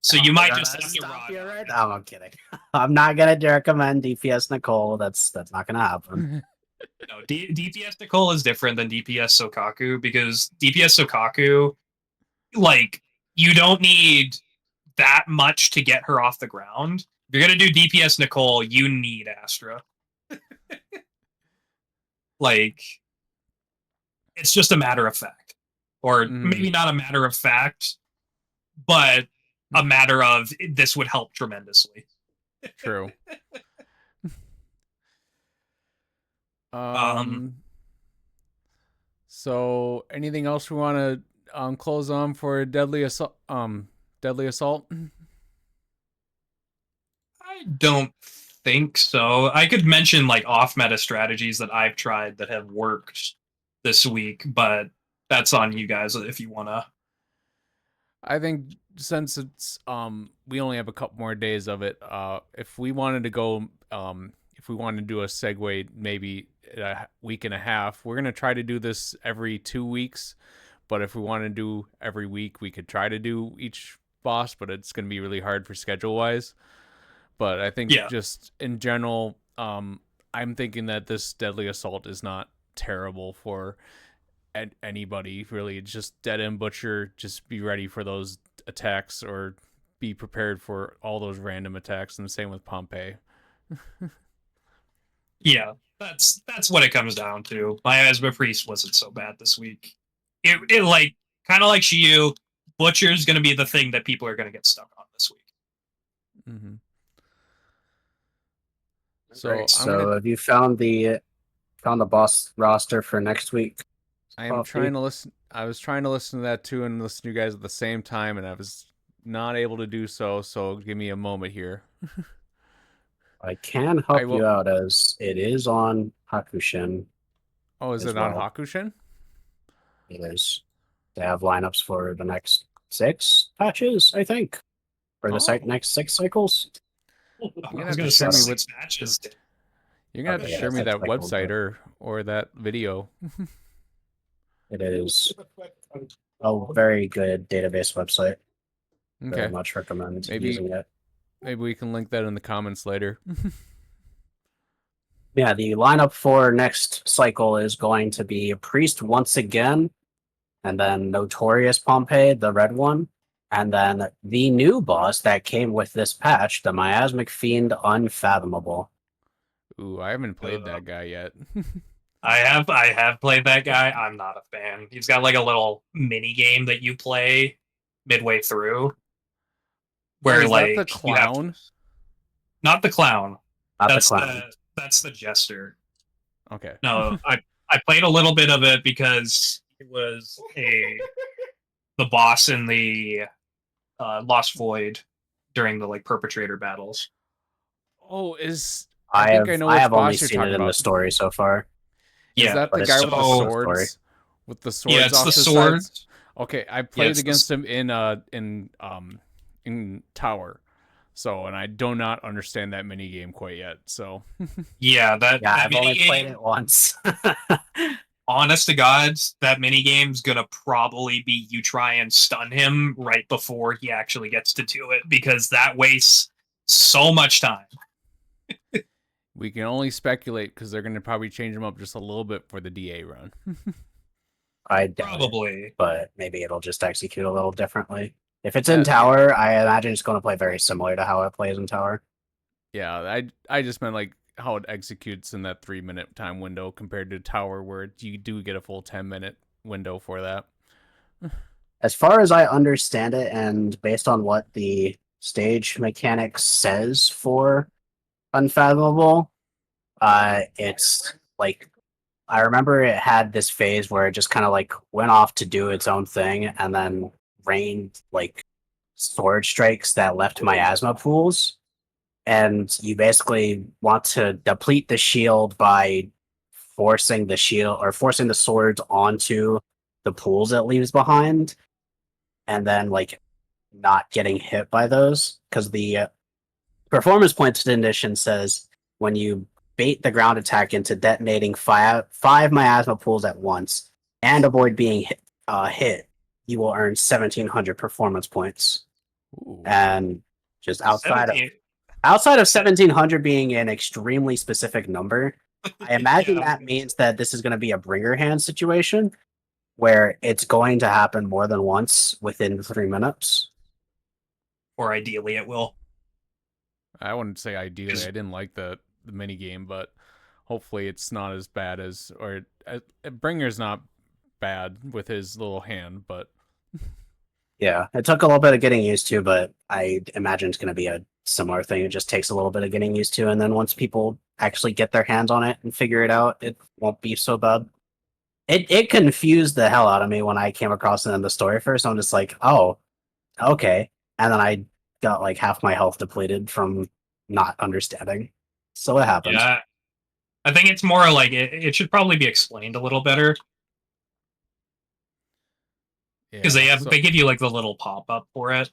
So you might just stop you right now. I'm kidding. I'm not gonna recommend DPS Nicole. That's not gonna happen. No, DPS Nicole is different than DPS Sokaku because DPS Sokaku, like, you don't need that much to get her off the ground. If you're gonna do DPS Nicole, you need Astra. Like, it's just a matter of fact, or maybe not a matter of fact, but a matter of this would help tremendously. True. Um, So anything else we want to close on for deadly assault? Deadly assault. I don't think so. I could mention like off meta strategies that I've tried that have worked this week, but that's on you guys if you wanna. I think since it's we only have a couple more days of it, if we wanted to go if we wanted to do a segue maybe a week and a half, we're gonna try to do this every 2 weeks. But if we want to do every week, we could try to do each boss, but it's gonna be really hard for schedule wise. But I think Yeah, just in general, I'm thinking that this deadly assault is not terrible for anybody really. It's just dead end butcher. Just be ready for those attacks or be prepared for all those random attacks. And the same with Pompey. yeah. That's what it comes down to. Miasma Priest wasn't so bad this week. It like kind of like Shiyu, Butcher's gonna be the thing that people are gonna get stuck on this week. Mm-hmm. So Right. I'm gonna. So have you found the boss roster for next week? I'm Coffee. trying to listen. I was trying to listen to that too and listen to you guys at the same time, and I was not able to do so. So give me a moment here. I can I help you will. out as it is on Hakushin Oh, is as it on well. Hakushin? It is. They have lineups for the next 6 patches, I think, for the Oh, next 6 cycles. you're I gonna was have to gonna say share me what 6 matches. you're gonna have to Okay, yeah, share me six that cycles, website but or that video. it is a very good database website. Very Okay, much recommend maybe using it. maybe we can link that in the comments later. Yeah, the lineup for next cycle is going to be Priest once again, and then Notorious Pompey, the red one, and then the new boss that came with this patch, the Miasmic Fiend Unfathomable. Ooh, I haven't played Uh, that guy yet. I have played that guy. I'm not a fan. He's got like a little mini game that you play midway through Oh, where is that the like you have to, clown? not the clown. Not the That's clown. the jester. Okay. No, I played a little bit of it because it was a the boss in the Lost Void during the like perpetrator battles. Oh, is I I think I have know I which have only boss you're seen it talking in the about. story so far, Is Yeah. that but the it's guy with the typical story. swords? With the Yeah, swords it's the off his sides? swords. Okay, I Yeah, played it's the against him in Tower. So, and I do not understand that mini game quite yet. So, yeah, Yeah, that I've mini only played game. it once. Honest to God, that mini game's gonna probably be you try and stun him right before he actually gets to do it because that wastes so much time. we can only speculate because they're going to probably change him up just a little bit for the DA run. I doubt it, Probably. but maybe it'll just execute a little differently. If it's in Uh, Tower, I imagine it's going to play very similar to how it plays in Tower. yeah, I just meant like how it executes in that 3 minute time window compared to Tower, where you do get a full 10 minute window for that. As far as I understand it, and based on what the stage mechanics says for Unfathomable, it's like I remember it had this phase where it just kind of like went off to do its own thing and then rained like sword strikes that left miasma pools. And you basically want to deplete the shield by forcing the shield or forcing the swords onto the pools it leaves behind, and then like not getting hit by those because the performance points condition says when you bait the ground attack into detonating five miasma pools at once and avoid being hit, you will earn 1,700 performance points. Ooh. And just 17. outside of Se- 1,700 being an extremely specific number, I imagine yeah, that means that this is going to be a bringer hand situation where it's going to happen more than once within 3 minutes. or ideally it will. I wouldn't say ideally. I 'Cause didn't like the mini game, but hopefully it's not as bad as Bringer's not bad with his little hand, but Yeah, it took a little bit of getting used to, but I imagine it's going to be a similar thing. It just takes a little bit of getting used to, and then once people actually get their hands on it and figure it out, it won't be so bad. It confused the hell out of me when I came across it in the story first. I'm just like, oh, okay, and then I got like half my health depleted from not understanding. So it happens. Yeah, I think it's more like it should probably be explained a little better because Yeah, so they give you like the little pop up for it.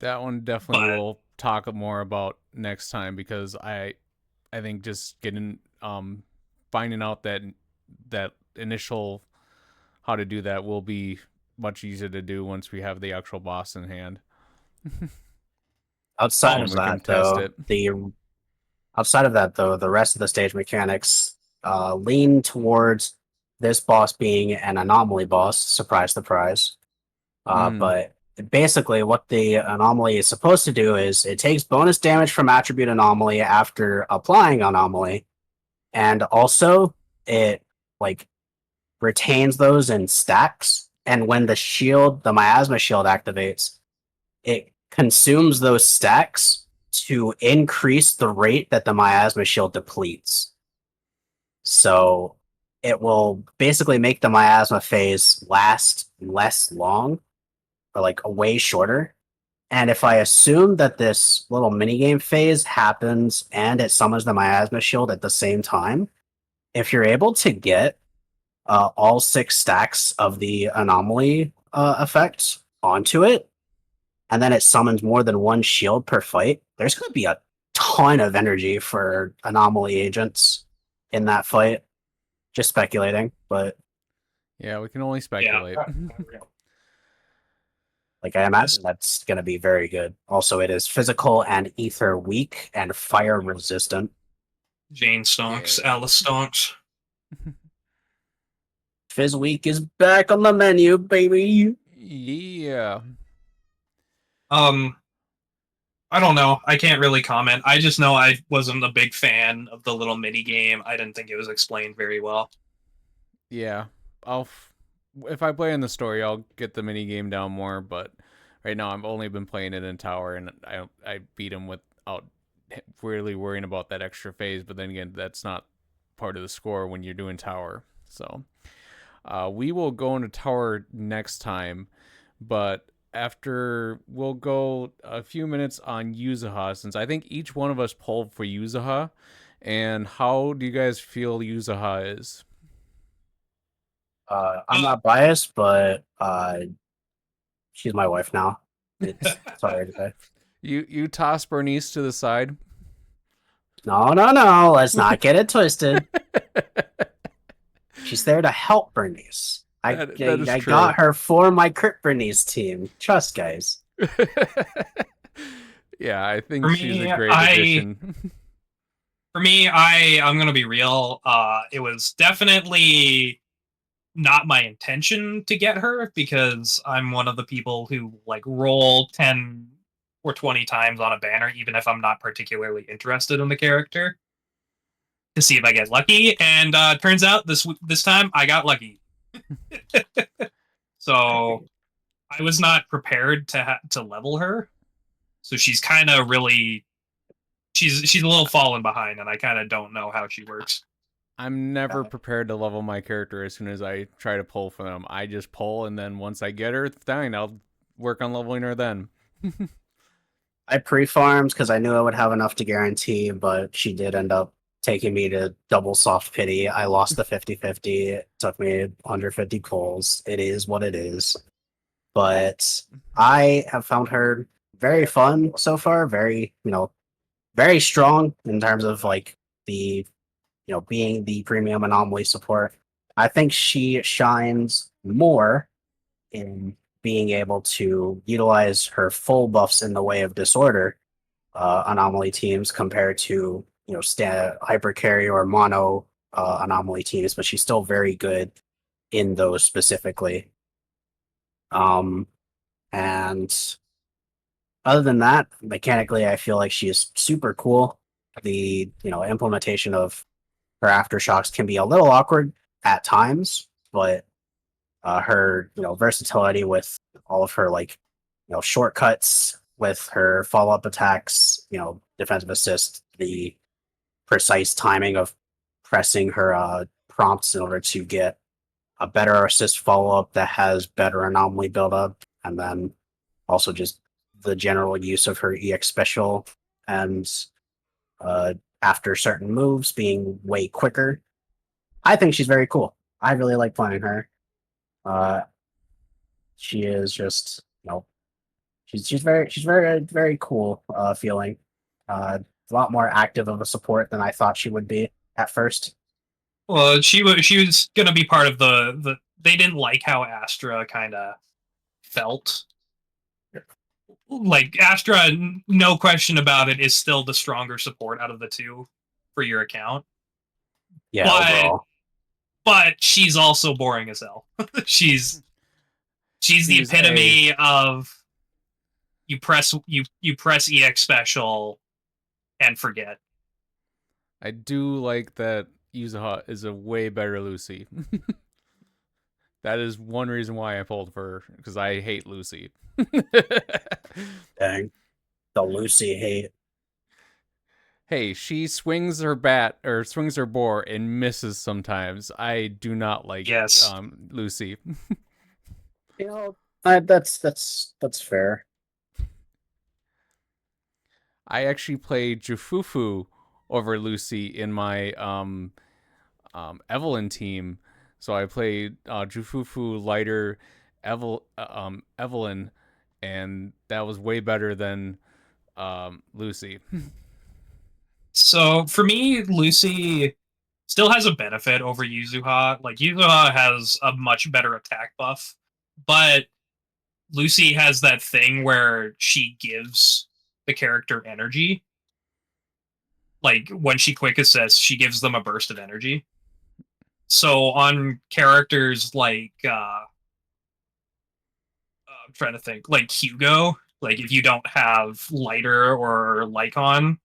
that one definitely But we'll talk more about next time because I think just getting finding out that initial how to do that will be much easier to do once we have the actual boss in hand. Outside And of we can that, test though, it. the rest of the stage mechanics lean towards this boss being an anomaly boss. Surprise, surprise. Mm. But basically, what the anomaly is supposed to do is it takes bonus damage from attribute anomaly after applying anomaly, and also it like retains those in stacks. And when the miasma shield activates, it consumes those stacks to increase the rate that the miasma shield depletes. So it will basically make the miasma phase last less long, or like a way shorter. And if I assume that this little minigame phase happens and it summons the miasma shield at the same time, if you're able to get all 6 stacks of the anomaly effect onto it, and then it summons more than one shield per fight, there's going to be a ton of energy for anomaly agents in that fight. Just speculating, but Yeah, we can only yeah, speculate. like I imagine that's going to be very good. Also, it is physical and ether weak and fire resistant. Jane stonks, Yeah. Alice stonks. Fizz weak is back on the menu, baby. Yeah. Um, I don't know. I can't really comment. I just know I wasn't a big fan of the little mini game. I didn't think it was explained very well. Yeah. If I play in the story, I'll get the mini game down more, but right now I've only been playing it in tower and I beat him without really worrying about that extra phase, but then again, that's not part of the score when you're doing tower. So, we will go into tower next time, but after we'll go a few minutes on Yuzuha since I think each one of us pulled for Yuzuha. And how do you guys feel Yuzuha is? I'm not biased, but she's my wife now. It's sorry to say. You toss Bernice to the side. No, no, no. Let's not get it twisted. She's there to help Bernice. That is I true. got her for my Crit Bernice team. Trust, guys. Yeah, I think For she's me, a great addition. I'm gonna be real. It was definitely not my intention to get her because I'm one of the people who like roll 10 or 20 times on a banner, even if I'm not particularly interested in the character, to see if I get lucky. And turns out this time I got lucky. So I was not prepared to level her. So she's kind of really she's a little fallen behind, and I kind of don't know how she works. I'm never prepared to level my character as soon as I try to pull for them. I just pull, and then once I get her, fine, I'll work on leveling her then. I pre-farmed because I knew I would have enough to guarantee, but she did end up taking me to double soft pity. I lost the 50-50. It took me 150 pulls. It is what it is. But I have found her very fun so far, very, very strong in terms of like the, being the premium anomaly support. I think she shines more in being able to utilize her full buffs in the way of disorder anomaly teams compared to hyper carry or mono anomaly teams, but she's still very good in those specifically. Um, and other than that, mechanically, I feel like she is super cool. The implementation of her aftershocks can be a little awkward at times, but her versatility with all of her shortcuts with her follow up attacks, defensive assist, the precise timing of pressing her prompts in order to get a better assist follow up that has better anomaly buildup, and then also just the general use of her EX special and after certain moves being way quicker. I think she's very cool. I really like playing her. Uh, she is just she's very cool feeling. A lot more active of a support than I thought she would be at first. Well, she was gonna be part of the. They didn't like how Astra kind of felt. Like Astra, no question about it, is still the stronger support out of the two for your account. Yeah, But overall. but she's also boring as hell. she's she's the She's epitome of you press EX special and forget. I do like that Yuzuha is a way better Lucy. That is one reason why I pulled for her, because I hate Lucy. Dang. The Lucy hate. Hey, she swings her bat or swings her boar and misses sometimes. I do not like Yes. Lucy. That's fair. I actually played Jufufu over Lucy in my Evelyn team. So I played Jufufu, Lighter, Evelyn, and that was way better than Lucy. So for me, Lucy still has a benefit over Yuzuha. Like Yuzuha has a much better attack buff, but Lucy has that thing where she gives the character energy. Like when she quick assists, she gives them a burst of energy. So on characters like I'm trying to think, like Hugo, like if you don't have Lighter or Lycon,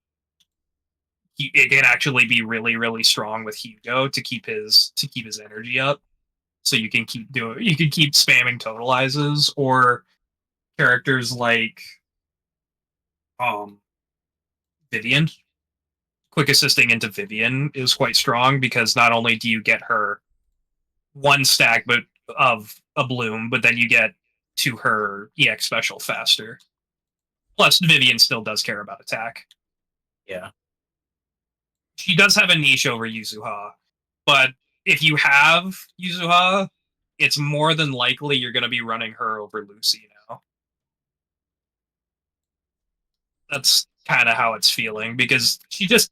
it can actually be really, really strong with Hugo to keep his energy up. So you can keep spamming totalizes, or characters like um Vivian. Quick assisting into Vivian is quite strong because not only do you get her one stack but of a bloom, but then you get to her EX special faster. Plus, Vivian still does care about attack. Yeah. She does have a niche over Yuzuha, but if you have Yuzuha, it's more than likely you're going to be running her over Lucy now. That's kind of how it's feeling because she just,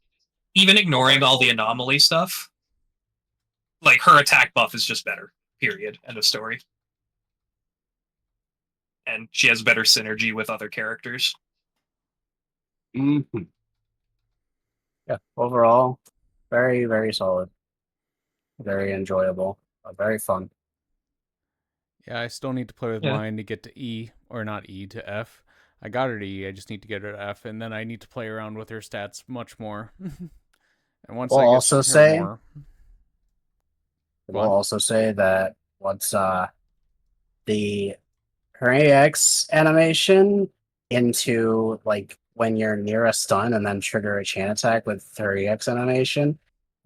even ignoring all the anomaly stuff, like her attack buff is just better. Period. End of story. And she has better synergy with other characters. Mm-hmm. Yeah. Overall, very, very solid. Very enjoyable. Very fun. Yeah, I still need to play with Yeah. mine to get to E, or not E, to F. I got her to E, I just need to get her to F, and then I need to play around with her stats much more. And once We'll I get also her say more, we'll also say that once the her AX animation into like when you're near a stun and then trigger a chain attack with her EX animation,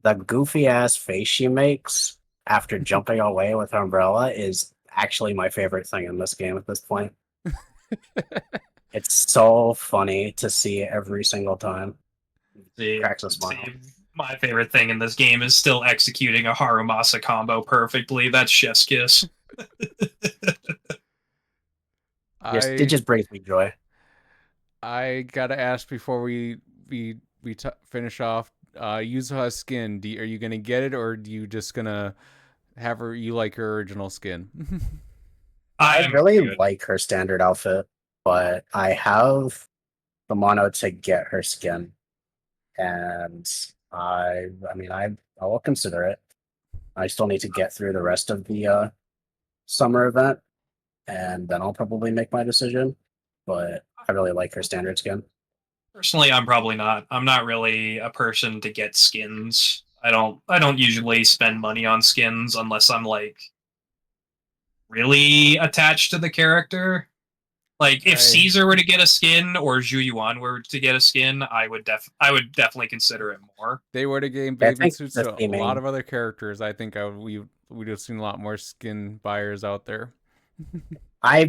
the goofy ass face she makes after jumping away with her umbrella is actually my favorite thing in this game at this point. It's so funny to see every single time. Cracks a smile. My favorite thing in this game is still executing a Harumasa combo perfectly. That's chef's kiss. It just brings me joy. I gotta ask before we finish off. Yuzuha's skin. Are you gonna get it, or are you just gonna have her? You like her original skin? I really like her standard outfit, but I have the mono to get her skin, and I will consider it. I still need to get through the rest of the summer event, and then I'll probably make my decision. But I really like her standard skin. Personally, I'm probably not. I'm not really a person to get skins. I don't usually spend money on skins unless I'm like really attached to the character. Like if Caesar were to get a skin or Zhu Yuan were to get a skin, I would definitely consider it more. They were to gain bathing suits to a lot of other characters. I think we would have seen a lot more skin buyers out there. I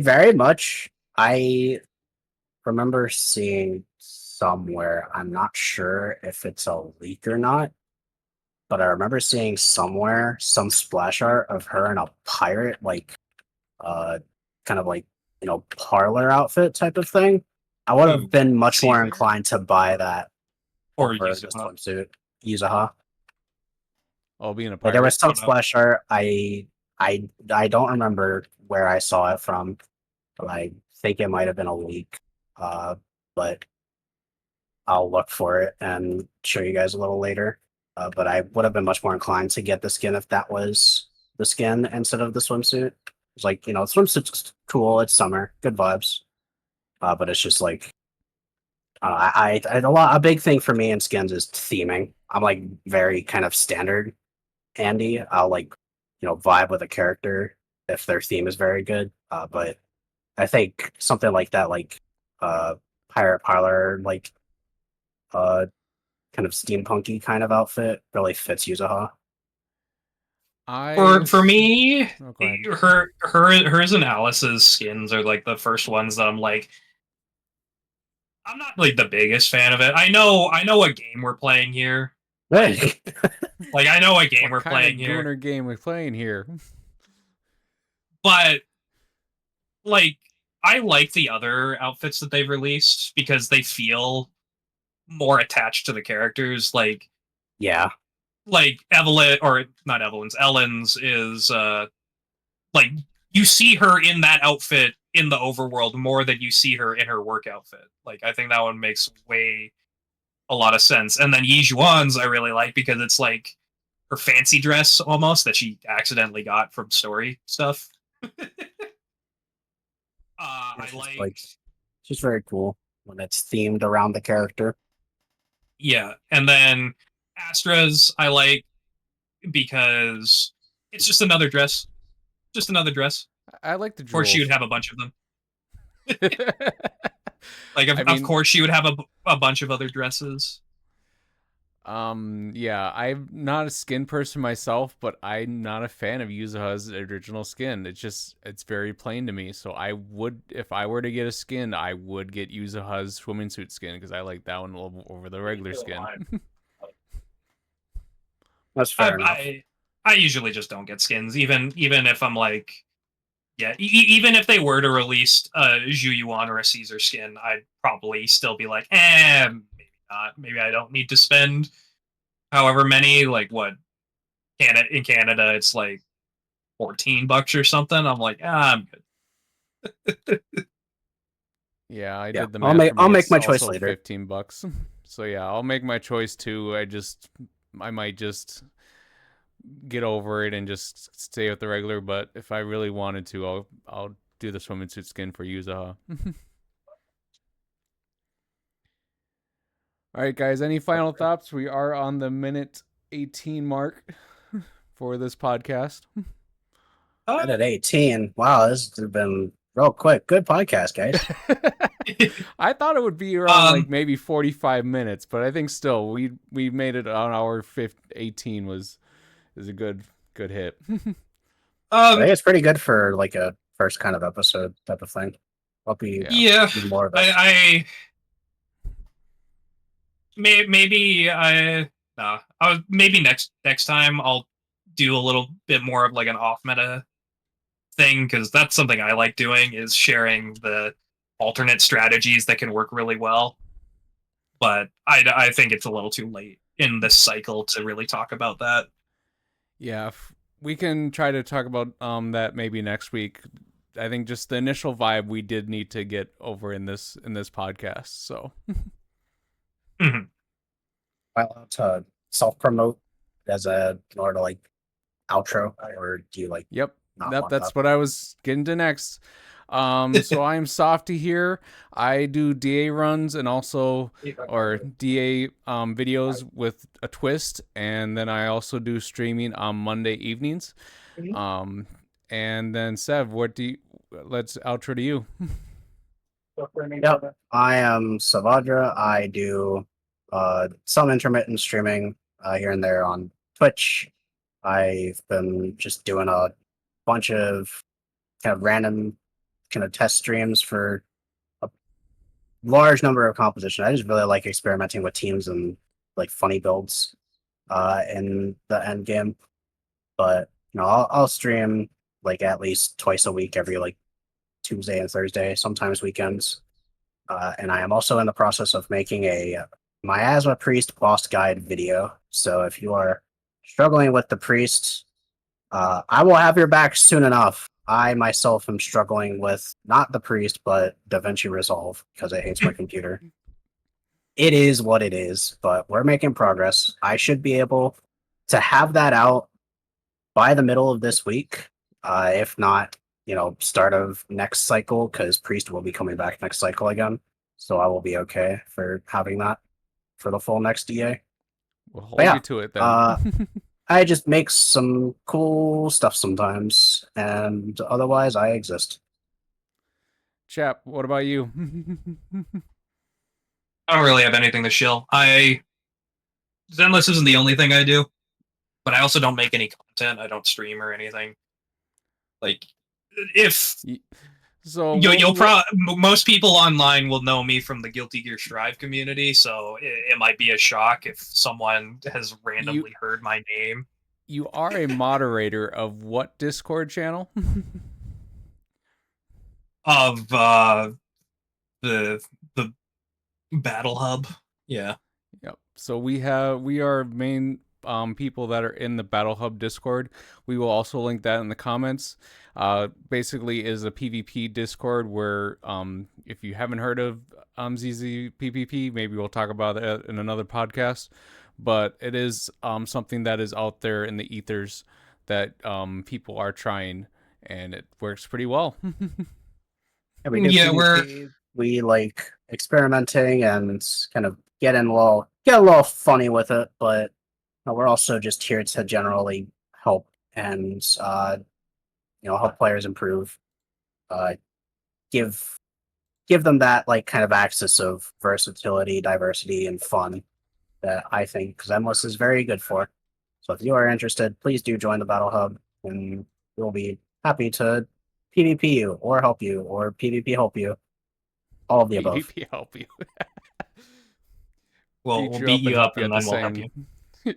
remember seeing somewhere, I'm not sure if it's a leak or not, but I remember seeing somewhere some splash art of her in a pirate, like, kind of like, parlor outfit type of thing. I would have been much more inclined to buy that or over the swimsuit. Yuzuha. Oh, being a pirate. There was some splash art. I don't remember where I saw it from, but I think it might have been a leak. But I'll look for it and show you guys a little later. But I would have been much more inclined to get the skin if that was the skin instead of the swimsuit. It's like, the swimsuit's cool. It's summer, good vibes. But it's just like, a big thing for me in skins is theming. I'm like very kind of standard Andy. I'll like, vibe with a character if their theme is very good. But I think something like that, like pirate parlor, like kind of steampunky kind of outfit really fits Yuzuha. For me, hers and Alice's skins are like the first ones that I'm like, I'm not like the biggest fan of it. I know what game we're playing here. Hey. Like I know what game we're playing here. What game we're playing here? But like I like the other outfits that they've released because they feel more attached to the characters. Like like Evelyn, or not Evelyn's, Ellen's is like you see her in that outfit in the overworld more than you see her in her work outfit. Like I think that one makes a lot of sense. And then Yi Zhuan's I really like because it's like her fancy dress almost that she accidentally got from story stuff. I like she's very cool when it's themed around the character. Yeah, and then Astra's I like because it's just another dress. Just another dress. I like the jewels. Of course, she would have a bunch of them. Like, of course, she would have a bunch of other dresses. Yeah, I'm not a skin person myself, but I'm not a fan of Yuzuha's original skin. It's very plain to me. So I would, if I were to get a skin, I would get Yuzuha's swimming suit skin because I like that one over the regular skin. That's fair enough. I usually just don't get skins, even if I'm like, yeah, even if they were to release a Zhu Yuan or a Caesar skin, I'd probably still be like, maybe not. Maybe I don't need to spend however many, like what, in Canada, it's like $14 or something. I'm like, I'm good. Yeah, I did the math. I'll make my choice later. $15. So yeah, I'll make my choice too. I might just get over it and just stay with the regular, but if I really wanted to, I'll do the swimming suit skin for Yuzuha. All right, guys, any final thoughts? We are on the minute 18 mark for this podcast. Minute 18. Wow, this has been real quick. Good podcast, guys. I thought it would be around like maybe 45 minutes, but I think still we made it on our 18 is a good hit. I think it's pretty good for like a first kind of episode type of thing. I'll be more of it. Maybe next time I'll do a little bit more of like an off meta thing, because that's something I like doing, is sharing the alternate strategies that can work really well. But I think it's a little too late in this cycle to really talk about that. Yeah, we can try to talk about that maybe next week. I think just the initial vibe we did need to get over in this podcast. So, am I allowed to self promote as in order to like outro, or do you like? Yep, that's what I was getting to next. So I'm Softy here. I do DA runs and also DA videos with a twist, and then I also do streaming on Monday evenings. And then Sev, let's outro to you. Yep. I am Savadra. I do some intermittent streaming here and there on Twitch. I've been just doing a bunch of kind of random kind of test streams for a large number of composition. I just really like experimenting with teams and like funny builds in the end game. But I'll stream like at least twice a week, every like Tuesday and Thursday, sometimes weekends. And I am also in the process of making a Miasma Priest boss guide video. So if you are struggling with the priest, I will have your back soon enough. I myself am struggling with not the priest, but DaVinci Resolve because it hates my computer. It is what it is, but we're making progress. I should be able to have that out by the middle of this week. If not, start of next cycle, because priest will be coming back next cycle again. So I will be okay for having that for the full next DA. We'll hold you to it then. I just make some cool stuff sometimes, and otherwise I exist. Chap, what about you? I don't really have anything to shill. Zenless isn't the only thing I do, but I also don't make any content. I don't stream or anything. Like, if so, most people online will know me from the Guilty Gear Strive community, so it might be a shock if someone has randomly heard my name. You are a moderator of what Discord channel? Of the Battle Hub. Yeah. Yep. So we are main people that are in the Battle Hub Discord. We will also link that in the comments. Basically is a PvP Discord where if you haven't heard of ZZ PvP, maybe we'll talk about it in another podcast. But it is something that is out there in the ethers that people are trying, and it works pretty well. We like experimenting and kind of get a little funny with it, but we're also just here to generally help and help players improve. Give them that like kind of axis of versatility, diversity, and fun that I think Zenless is very good for. So if you are interested, please do join the Battle Hub, and we'll be happy to PvP you, or help you, or PvP help you. All of the above. PvP help you. Well, we'll beat you up and then we'll help you. You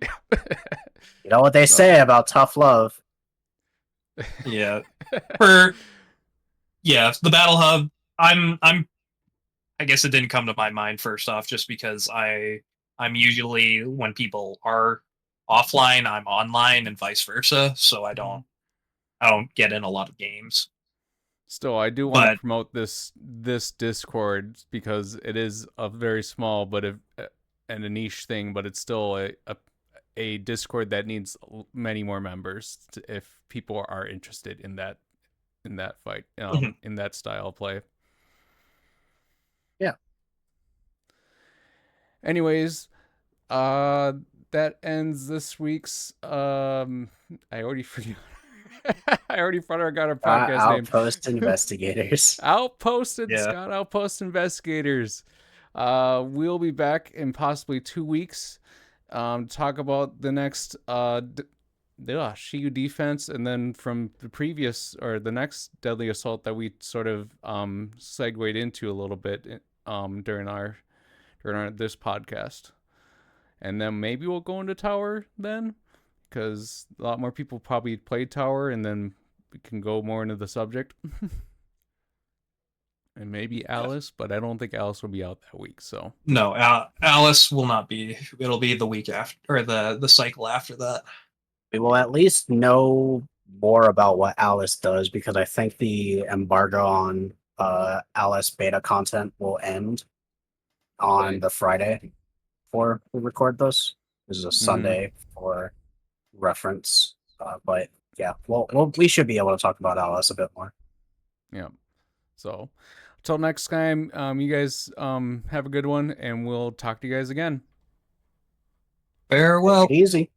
know what they say about tough love. Yeah. The Battle Hub, I guess it didn't come to my mind first off, just because I'm usually, when people are offline, I'm online and vice versa, so I don't get in a lot of games. Still, I do want to promote this Discord because it is a very small and a niche thing, but it's still a Discord that needs many more members if people are interested in that fight, in that style of play. Yeah. Anyways, that ends this week's I already forgot. I already forgot our podcast name. Outpost Investigators. Outpost Investigators. We'll be back in possibly 2 weeks to talk about the next Shiyu Defense, and then from the previous or the next Deadly Assault that we sort of segued into a little bit during our this podcast. And then maybe we'll go into Tower then, because a lot more people probably played Tower, and then we can go more into the subject. And maybe Alice, but I don't think Alice will be out that week. So no, Alice will not be. It'll be the week after, or the cycle after that. We will at least know more about what Alice does, because I think the embargo on Alice beta content will end on the Friday before we record this. This is a Sunday for reference, but yeah, we should be able to talk about Alice a bit more. Yeah. So until next time, you guys have a good one, and we'll talk to you guys again. Farewell. Take it easy.